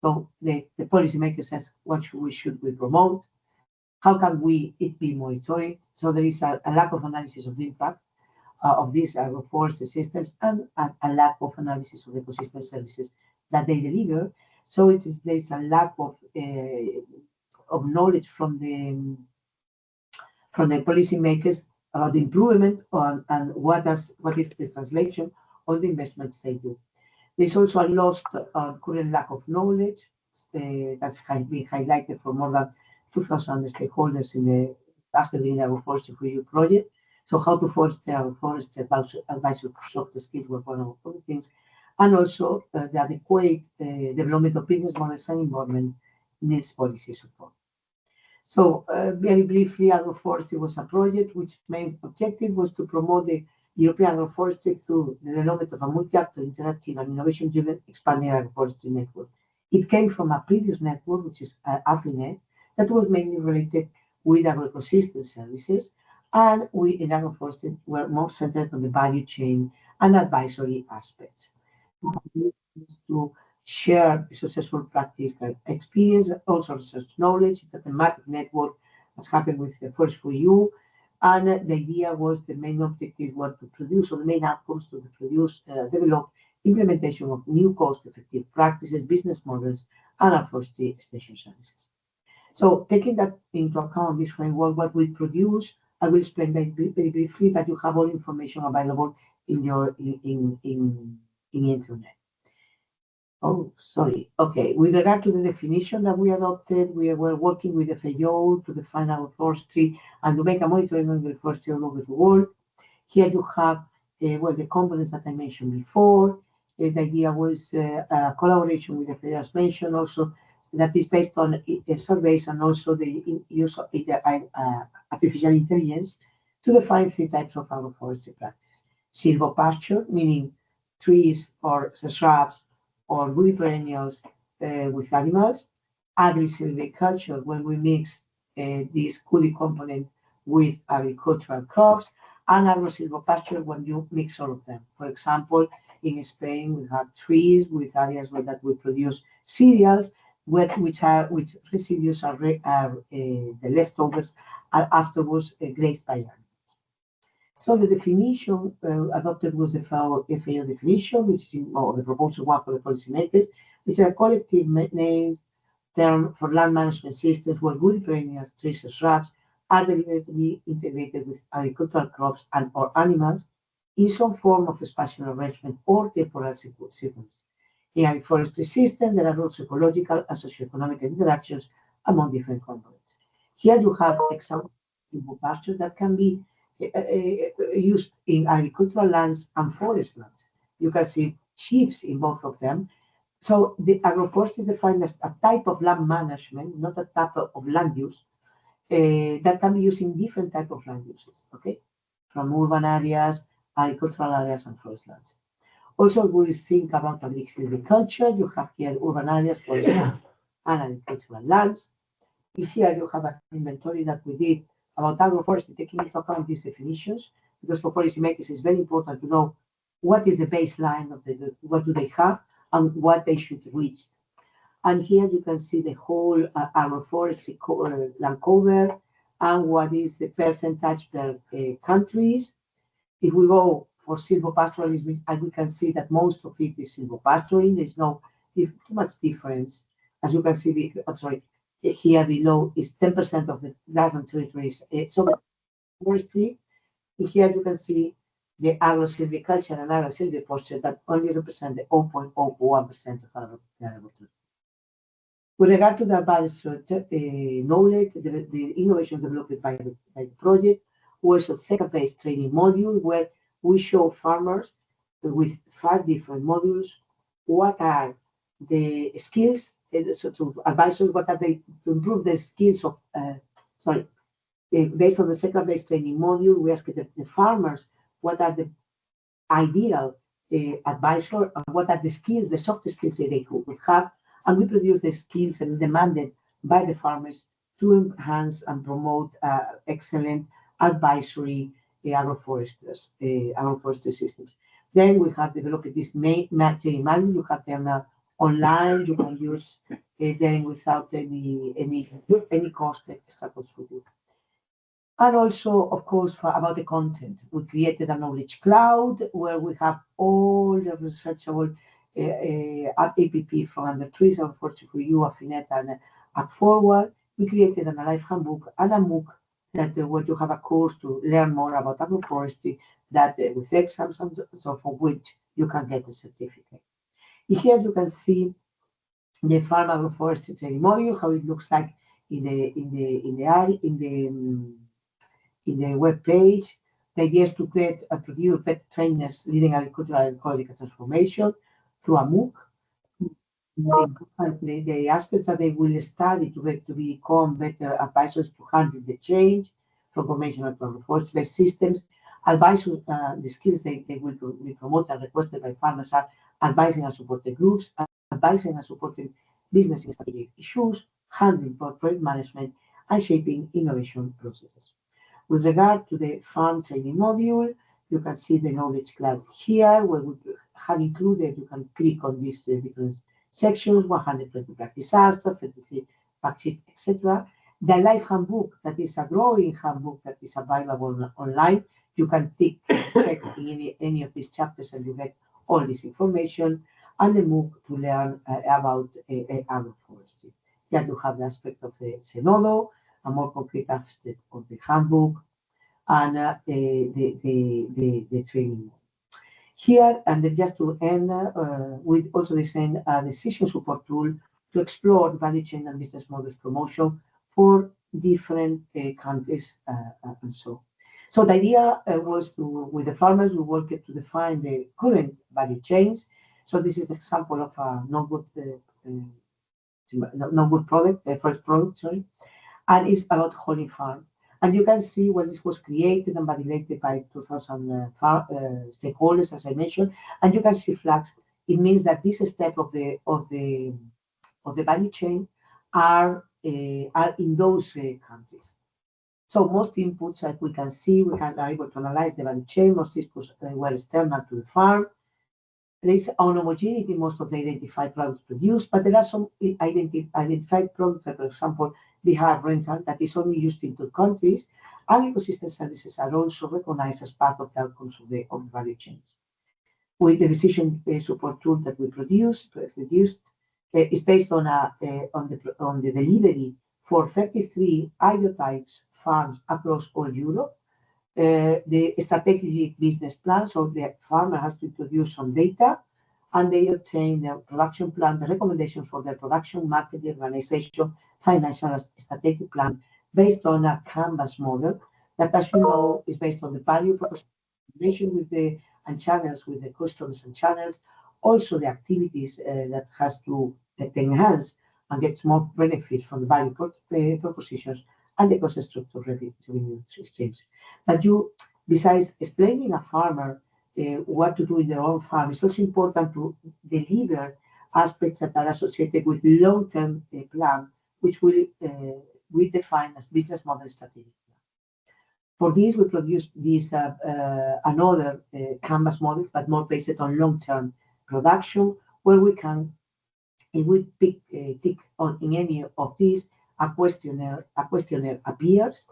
So the policymaker says, what should we promote? How can it be monitored? So there is a lack of analysis of the impact of these agroforestry systems and a lack of analysis of ecosystem services that they deliver. So there's a lack of knowledge from the policymakers about the improvement and what is the translation of the investments they do. There's also a lost current lack of knowledge that's been highlighted for more than 2,000 stakeholders in the Asker Green Agroforestry for You project. So how to foster agroforestry advisory soft skills were one of the things. And also the adequate development of business models and involvement needs policy support. So very briefly, agroforestry was a project which main objective was to promote the European agroforestry through the development of a multi-actor, interactive and innovation-driven expanding agroforestry network. It came from a previous network, which is AFINET, that was mainly related with agroecosystem services, and we in agroforestry were more centered on the value chain and advisory aspects. To share successful practice experience, also research knowledge, it's a thematic network that's happened with the Forest for You. And the idea was the main objective was to produce, or the main outcomes to produce, develop implementation of new cost-effective practices, business models, and agroforestry extension services. So taking that into account, this framework, what we produce, I will explain very briefly, but you have all information available in your in internet. Oh, sorry. Okay. With regard to the definition that we adopted, we were working with FAO to define agroforestry and to make a monitoring of agroforestry all over the world. Here you have, the components that I mentioned before. The idea was a collaboration with FAO, as mentioned, also that is based on surveys and also the use of artificial intelligence to define 3 types of agroforestry practice. Silvopasture, meaning trees or shrubs or woody perennials with animals. Agri-silviculture, when we mix this woody component with agricultural crops, and agro-silvopasture when you mix all of them. For example, in Spain, we have trees with areas where that we produce cereals, which residues are the leftovers are afterwards grazed by animals. So the definition adopted was the FAO definition, which is the proposal one for the policymakers, which is a collective name term for land management systems where woody perennials, trees, and shrubs are deliberately integrated with agricultural crops and or animals in some form of spatial arrangement or temporal sequence. In agroforestry system, there are also ecological and socioeconomic interactions among different components. Here you have examples of pasture that can be used in agricultural lands and forest lands. You can see sheaves in both of them. So the agroforestry is defined as a type of land management, not a type of land use, that can be used in different type of land uses, okay? From urban areas, agricultural areas, and forest lands. Also, we think about agriculture. You have here urban areas, forest lands, and agricultural lands. Here you have an inventory that we did about agroforestry, taking into account these definitions, because for policymakers it's very important to know what is the baseline of what do they have and what they should reach. And here you can see the whole agroforestry land cover and what is the percentage per countries. If we go for silvopastoralism, we can see that most of it is silvopastoring. There's no too much difference. As you can see, I'm sorry, here below is 10% of the grassland territories. So forestry. Here you can see the agro-silviculture and agro-silviculture that only represent the 0.01% of arable territory. With regard to the advisory knowledge, the innovations developed by the project was a sector-based training module where we show farmers with 5 different modules what are the skills, so to advisors, what are they to improve their skills of, based on the sector-based training module, we asked the farmers what are the ideal advisor, and what are the skills, the soft skills that they would have, and we produce the skills and demanded by the farmers to enhance and promote excellent advisory agroforestry systems. Then we have developed this main material. You have them online. You can use them without any cost, extra cost for you. And also, of course, about the content, we created a knowledge cloud where we have all the researchable app from under trees, Agroforestry for You, Affineta, and App Forward. We created an live handbook and a MOOC that where you have a course to learn more about agroforestry that with exams and so for which you can get a certificate. Here you can see the farm agroforestry training module, how it looks like in the web page. The idea is to create and produce pet trainers leading agricultural and ecological transformation through a MOOC. The aspects that they will study to become better advisors to handle the change from conventional to agroforestry-based systems. Advisors, the skills they will be promoted and requested by farmers are advising and supporting groups, advising and supporting business and strategic issues, handling project management, and shaping innovation processes. With regard to the farm training module, you can see the knowledge cloud here, where we have included, you can click on these different sections, 120 practice answers, 33 practice, etc. The live handbook, that is a growing handbook that is available online. You can check in any of these chapters and you get all this information, and the MOOC to learn about agroforestry. Here you have the aspect of the Zenodo, a more concrete aspect of the handbook, and the training. Here, and then just to end, we also designed a decision support tool to explore value chain and business models promotion for different countries and so. So the idea was to, with the farmers, we worked to define the current value chains. So this is an example of a non-wood product, the first product, sorry, and it's about Holy Farm. And you can see when this was created and validated by 2,000 stakeholders, as I mentioned, and you can see flags. It means that this step of the value chain are in those countries. So most inputs that we can see, we are able to analyze the value chain. Most inputs were external to the farm. There is homogeneity in most of the identified products produced, but there are some identified products that, for example, we have rental that is only used in 2 countries, and ecosystem services are also recognized as part of the outcomes of the value chains. With the decision support tool that we produced is based on the delivery for 33 ideotypes farms across all Europe. The strategic business plan, so the farmer has to introduce some data, and they obtain their production plan, the recommendations for their production, marketing, organization, financial and strategic plan based on a canvas model that, as you know, is based on the value proposition with the and channels with the customers and channels, also the activities that has to enhance and get more benefits from the value propositions and the cost structure revenue streams. But you, besides explaining a farmer what to do in their own farm, it's also important to deliver aspects that are associated with long-term plan, which we define as business model strategic plan. For this, we produced this another canvas model, but more based on long-term production, where we can, if we tick on in any of these, a questionnaire appears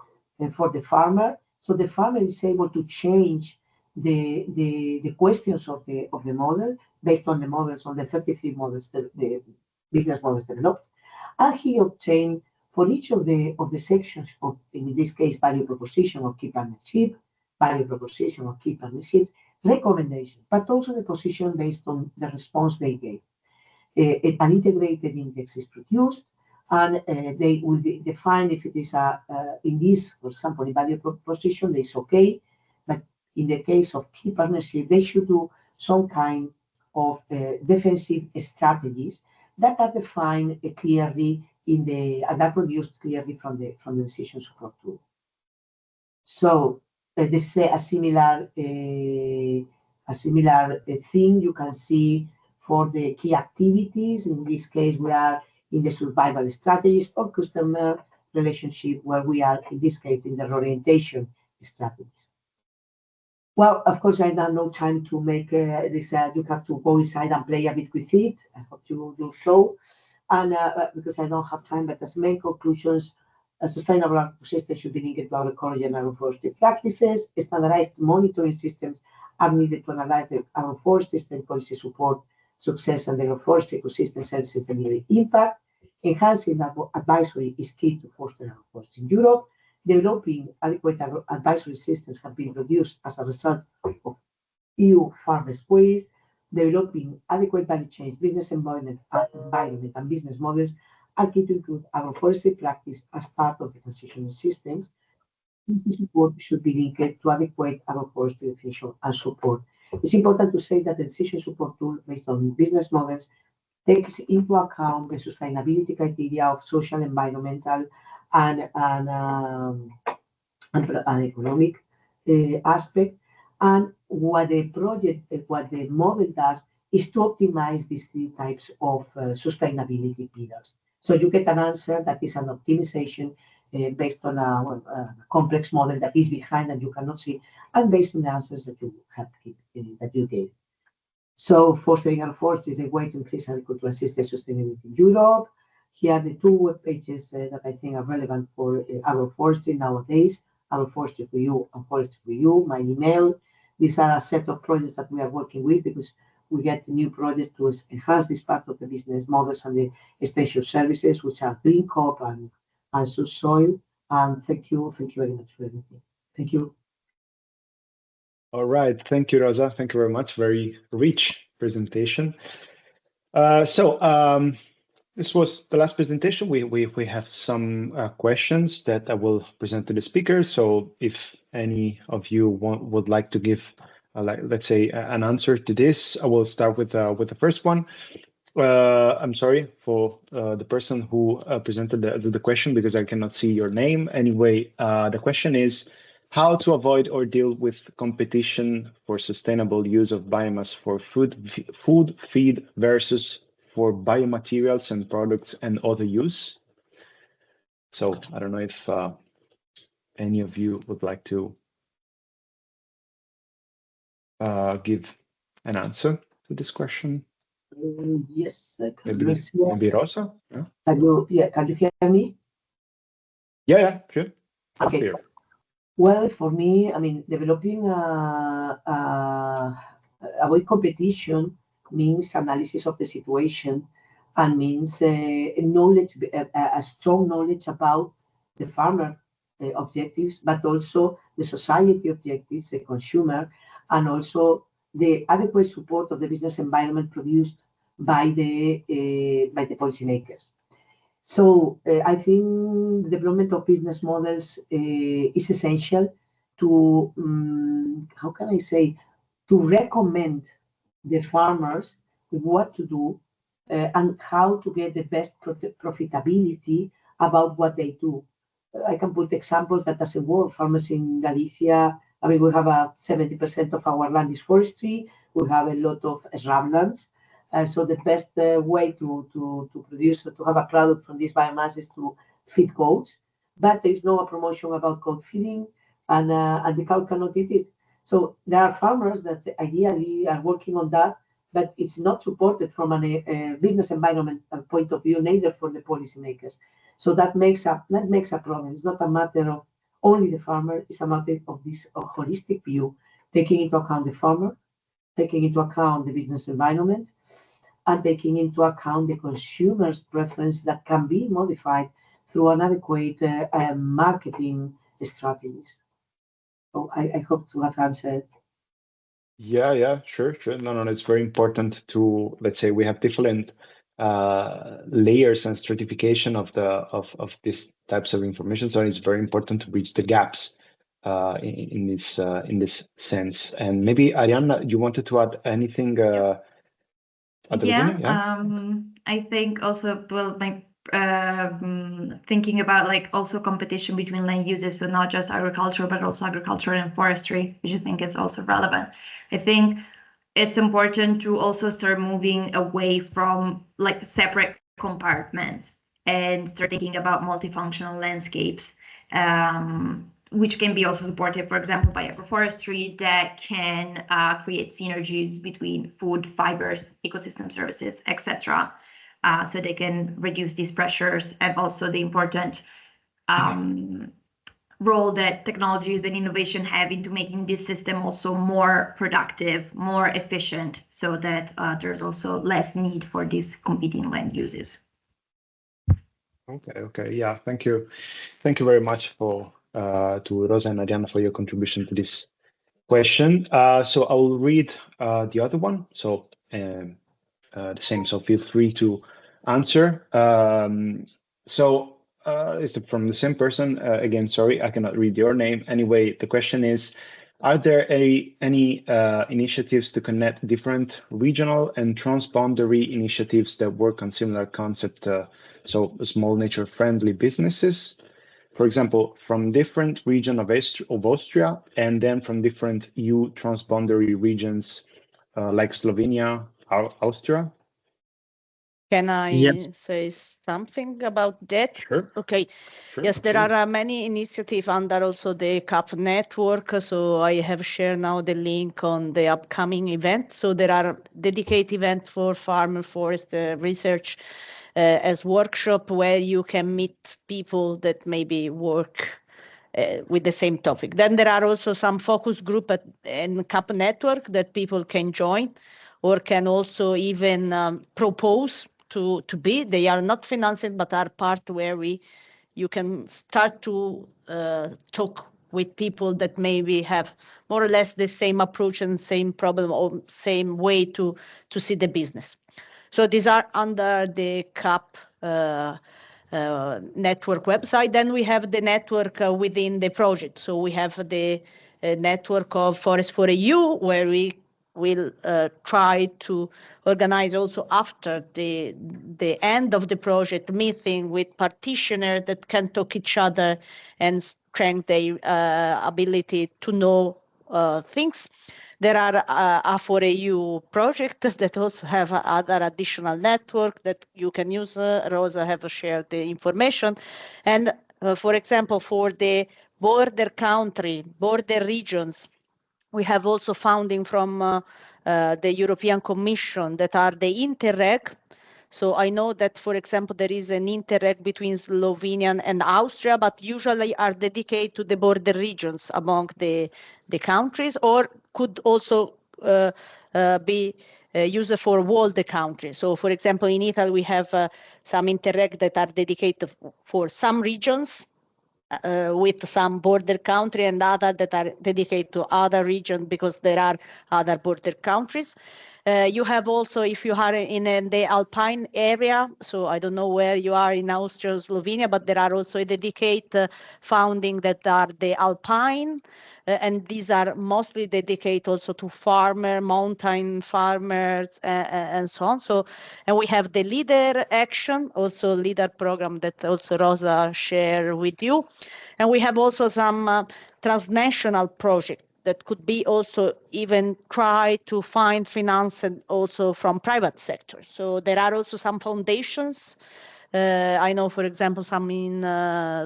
for the farmer, so the farmer is able to change the questions of the model based on the models, on the 33 models, the business models developed, and he obtained for each of the sections of, in this case, value proposition or key partnership, value proposition or key partnerships, recommendation, but also the position based on the response they gave. An integrated index is produced, and they will be defined if it is in this, for example, in value proposition, they is okay, but in the case of key partnership, they should do some kind of defensive strategies that are defined clearly in the and are produced clearly from the decision support tool. So this a similar A similar thing you can see for the key activities. In this case, we are in the survival strategies or customer relationship, where we are, in this case, in the orientation strategies. Well, of course, I have no time to make this. You have to go inside and play a bit with it. I hope you do so. And because I don't have time, but as main conclusions, a sustainable ecosystem should be linked to agroecology and agroforestry practices. Standardized monitoring systems are needed to analyze the agroforestry system policy support success and the agroforestry ecosystem services delivery impact. Enhancing advisory is key to foster agroforestry in Europe. Developing adequate advisory systems have been produced as a result of EU farmers' ways. Developing adequate value chains, business environment and business models are key to include agroforestry practice as part of the transitional systems. This support should be linked to adequate agroforestry definition and support. It's important to say that the decision support tool based on business models takes into account the sustainability criteria of social, environmental, and economic aspect. And what the model does is to optimize these three types of sustainability pillars. So you get an answer that is an optimization based on a complex model that is behind and you cannot see, and based on the answers that you have that you gave. So fostering agroforestry is a way to increase agricultural system sustainability in Europe. Here are the two web pages that I think are relevant for agroforestry nowadays: Agroforestry for You and Forestry for You. My email. These are a set of projects that we are working with because we get new projects to enhance this part of the business models and the extension services, which are Green COP and subsoil. And thank you very much for everything. Thank you. All right, thank you, Rosa. Thank you very much. Very rich presentation. This was the last presentation. We have some questions that I will present to the speakers. So if any of you would like to give, let's say, an answer to this, I will start with the first one. I'm sorry for the person who presented the question because I cannot see your name. Anyway, the question is how to avoid or deal with competition for sustainable use of biomass for food feed versus for biomaterials and products and other use. So I don't know if any of you would like to give an answer to this question. Yes. Maybe Rosa? Yeah? Can you hear me? Yeah, sure. Okay. Clear. Well, for me, I mean, developing avoid competition means analysis of the situation and means knowledge, a strong knowledge about the farmer objectives, but also the society objectives, the consumer, and also the adequate support of the business environment produced by the policymakers. So I think the development of business models is essential to, how can I say, to recommend the farmers what to do and how to get the best profitability about what they do. I can put examples that doesn't work. Farmers in Galicia, I mean, we have 70% of our land is forestry. We have a lot of shrublands. So the best way to produce, to have a product from this biomass is to feed goats. But there is no promotion about goat feeding, and the cow cannot eat it. So there are farmers that ideally are working on that, but it's not supported from a business environment point of view, neither for the policymakers. So that makes a problem. It's not a matter of only the farmer. It's a matter of this holistic view, taking into account the farmer, taking into account the business environment, and taking into account the consumer's preference that can be modified through an adequate marketing strategies. So I hope to have answered. Yeah, sure. No, it's very important to, let's say, we have different layers and stratification of these types of information. So it's very important to bridge the gaps in this sense. And maybe Arianna, you wanted to add anything at the beginning? Yeah. I think also, well, thinking about like also competition between land uses, so not just agriculture, but also agriculture and forestry, which I think is also relevant. I think it's important to also start moving away from like separate compartments and start thinking about multifunctional landscapes, which can be also supported, for example, by agroforestry that can create synergies between food, fibers, ecosystem services, etc. So they can reduce these pressures, and also the important role that technologies and innovation have into making this system also more productive, more efficient, so that there's also less need for these competing land uses. Okay, yeah, thank you very much for to Rosa and Arianna for your contribution to this question. So I will read the other one. So the same. So feel free to answer. It's from the same person. Again, sorry, I cannot read your name. Anyway, the question is, are there any initiatives to connect different regional and transboundary initiatives that work on similar concept? So small nature-friendly businesses, for example, from different region of Austria, and then from different EU transboundary regions like Slovenia, Austria. Can I say something about that? Sure. Okay. Sure, yes, there are many initiatives under also the CAP network. So I have shared now the link on the upcoming event. So there are dedicated events for farm and forest research as workshop where you can meet people that maybe work with the same topic. Then there are also some focus group in CAP network that people can join or can also even propose to be. They are not financed, but are part where you can start to talk with people that maybe have more or less the same approach and same problem or same way to see the business. So these are under the CAP network website. Then we have the network within the project. So we have the network of Forest for EU, where we will try to organize also after the end of the project meeting with practitioners that can talk each other and strengthen their ability to know things. There are A4EU projects that also have other additional network that you can use. Rosa have shared the information. And for example, for the border country, border regions, we have also funding from the European Commission that are the Interreg. So I know that, for example, there is an Interreg between Slovenia and Austria, but usually are dedicated to the border regions among the countries, or could also be used for all the countries. So, for example, in Italy, we have some Interreg that are dedicated for some regions, with some border country, and other that are dedicated to other regions because there are other border countries. You have also, if you are in the Alpine area, so I don't know where you are in Austria or Slovenia, but there are also dedicated funding that are the Alpine, and these are mostly dedicated also to mountain farmers, and so on. So, and we have the Leader Action, also Leader program that also Rosa shared with you. And we have also some transnational projects that could be also even try to find finance and also from private sector. So there are also some foundations. I know, for example, some in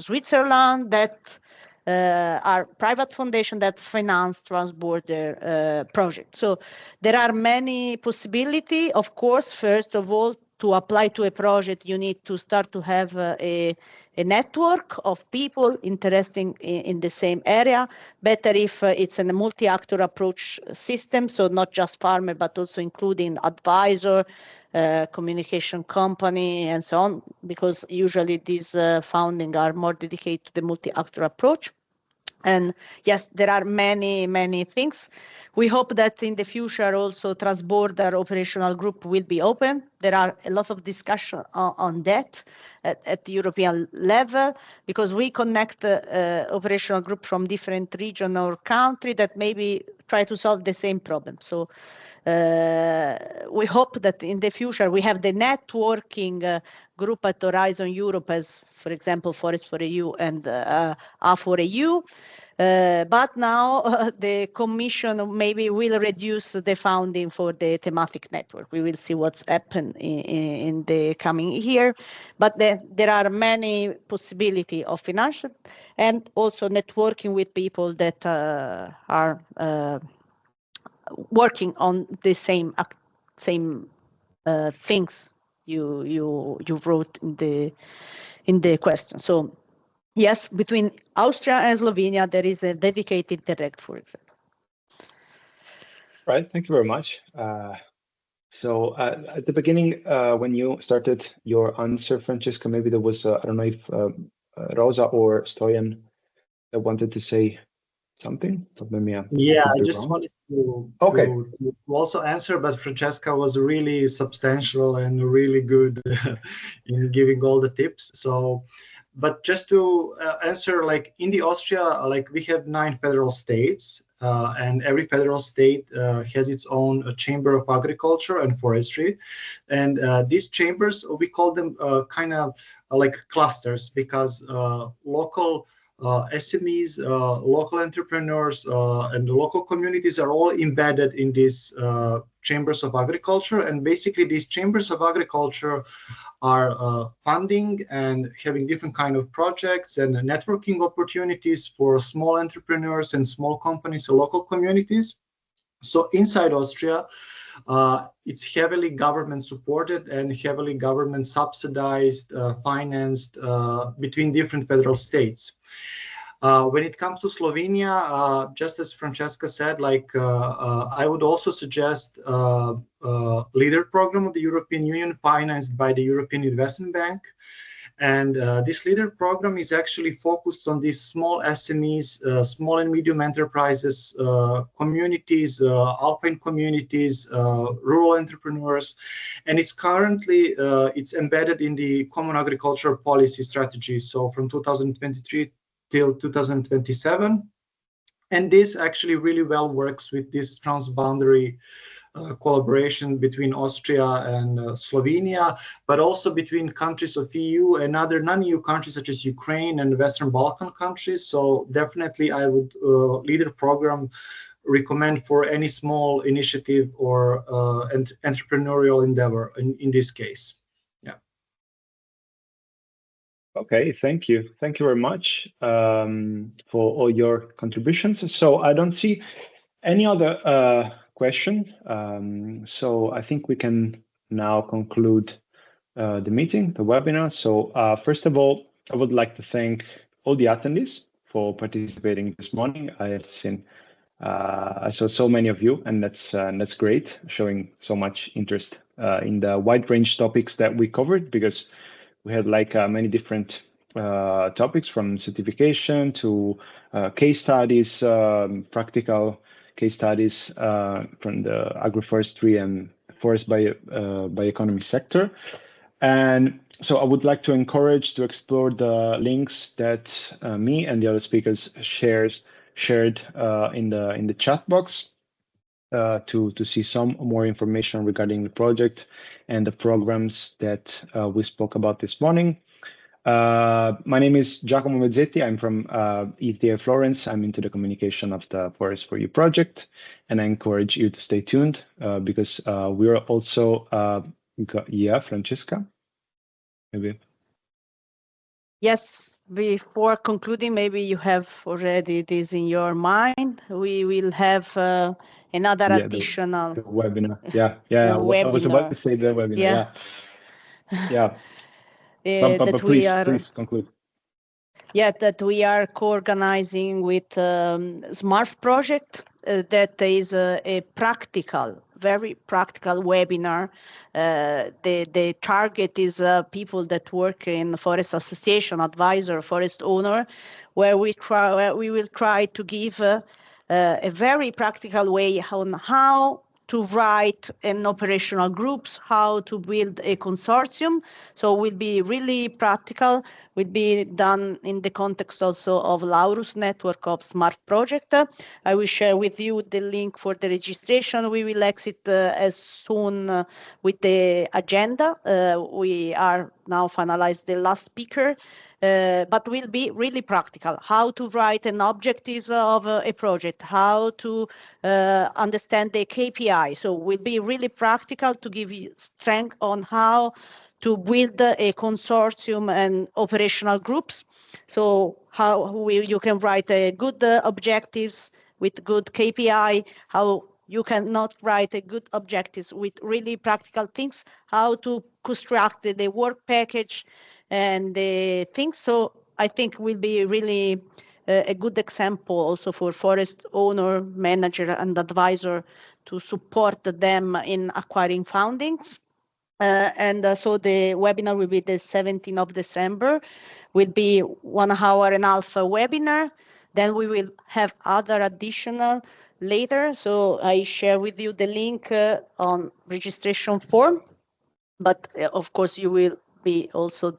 Switzerland that are private foundation that finance transborder projects. So there are many possibilities. Of course, first of all, to apply to a project, you need to start to have a network of people interested in the same area. Better if it's a multi-actor approach system, so not just farmer, but also including advisor, communication company, and so on, because usually these funding are more dedicated to the multi-actor approach. And yes, there are many things. We hope that in the future also transborder operational group will be open. There are a lot of discussion on that at the European level, because we connect operational group from different region or country that maybe try to solve the same problem. So we hope that in the future we have the networking group at Horizon Europe as, for example, Forest for EU and A4EU. But now the Commission maybe will reduce the funding for the thematic network. We will see what's happened in the coming year. But there are many possibilities of financial and also networking with people that are working on the same things you wrote in the question. So yes, between Austria and Slovenia, there is a dedicated direct, for example. Right, thank you very much. So at the beginning, when you started your answer, Francesca, maybe there was, I don't know if Rosa or Stoyan wanted to say something, but maybe I just wanted to also answer, but Francesca was really substantial and really good in giving all the tips. So, but just to answer, like in the Austria, like we have 9 federal states, and every federal state has its own chamber of agriculture and forestry, and these chambers, we call them kind of like clusters, because local SMEs, local entrepreneurs, and the local communities are all embedded in these chambers of agriculture. And basically, these chambers of agriculture are funding and having different kind of projects and networking opportunities for small entrepreneurs and small companies and local communities. So inside Austria, it's heavily government supported and heavily government subsidized, financed between different federal states. When it comes to Slovenia, just as Francesca said, like I would also suggest LEADER program of the European Union financed by the European Investment Bank. And this LEADER program is actually focused on these small SMEs, small and medium enterprises, communities, alpine communities, rural entrepreneurs. And it's currently, it's embedded in the Common Agricultural Policy Strategy. So from 2023 till 2027. And this actually really well works with this transboundary collaboration between Austria and Slovenia, but also between countries of EU and other non-EU countries such as Ukraine and Western Balkan countries. So definitely I would LEADER program recommend for any small initiative or entrepreneurial endeavor in this case. Okay, thank you. Thank you very much for all your contributions. So I don't see any other question. So I think we can now conclude the meeting, the webinar. So first of all, I would like to thank all the attendees for participating this morning. I saw so many of you, and that's great, showing so much interest in the wide range topics that we covered, because we had like many different topics, from certification to case studies, practical case studies from the agroforestry and forest bioeconomy sector. And so I would like to encourage to explore the links that me and the other speakers shared in the chat box to see some more information regarding the project and the programs that we spoke about this morning. My name is Giacomo Mezzetti. I'm from ETA Florence. I'm into the communication of the Forest for You project, and I encourage you to stay tuned because we are also, Francesca, maybe. Yes, before concluding, maybe you have already this in your mind. We will have another additional the webinar. I was about to say the webinar. But please conclude. Yeah, that we are co-organizing with SMART project. That is a practical, very practical webinar. The target is people that work in the forest association, advisor, forest owner, where we will try to give a very practical way on how to write in operational groups, how to build a consortium. So it will be really practical, will be done in the context also of Laurus network of SMART project. I will share with you the link for the registration. We will exit as soon with the agenda. We are now finalize the last speaker, but will be really practical. How to write an objectives of a project, how to understand the KPI. So will be really practical to give you strength on how to build a consortium and operational groups. So how you can write a good objectives with good KPI, how you cannot write a good objectives with really practical things, how to construct the work package and the things. So I think will be really a good example also for forest owner, manager, and advisor to support them in acquiring fundings. So the webinar will be the 17th of December, will be 1.5 hours webinar. Then we will have other additional later. So I share with you the link on registration form, but of course you will be also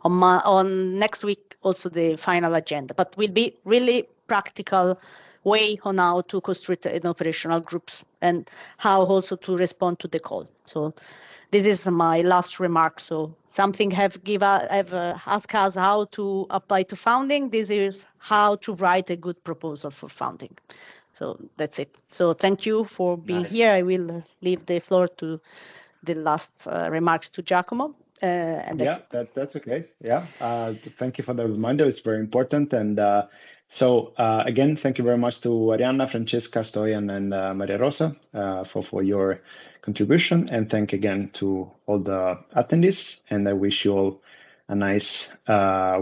on next week also the final agenda, but will be really practical way on how to construct an operational groups and how also to respond to the call. So this is my last remark. So something have asked us how to apply to funding. This is how to write a good proposal for funding. So that's it. So thank you for being here. I will leave the floor to the last remarks to Giacomo. That's okay. Yeah, thank you for the reminder. It's very important. And again, thank you very much to Arianna, Francesca, Stoyan, and Maria Rosa for your contribution. And thank again to all the attendees. And I wish you all a nice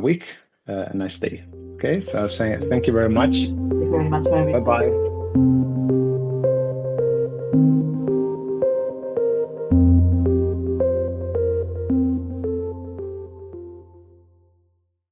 week, a nice day. Okay, so thank you very much. Thank you very much for everything. Bye-bye.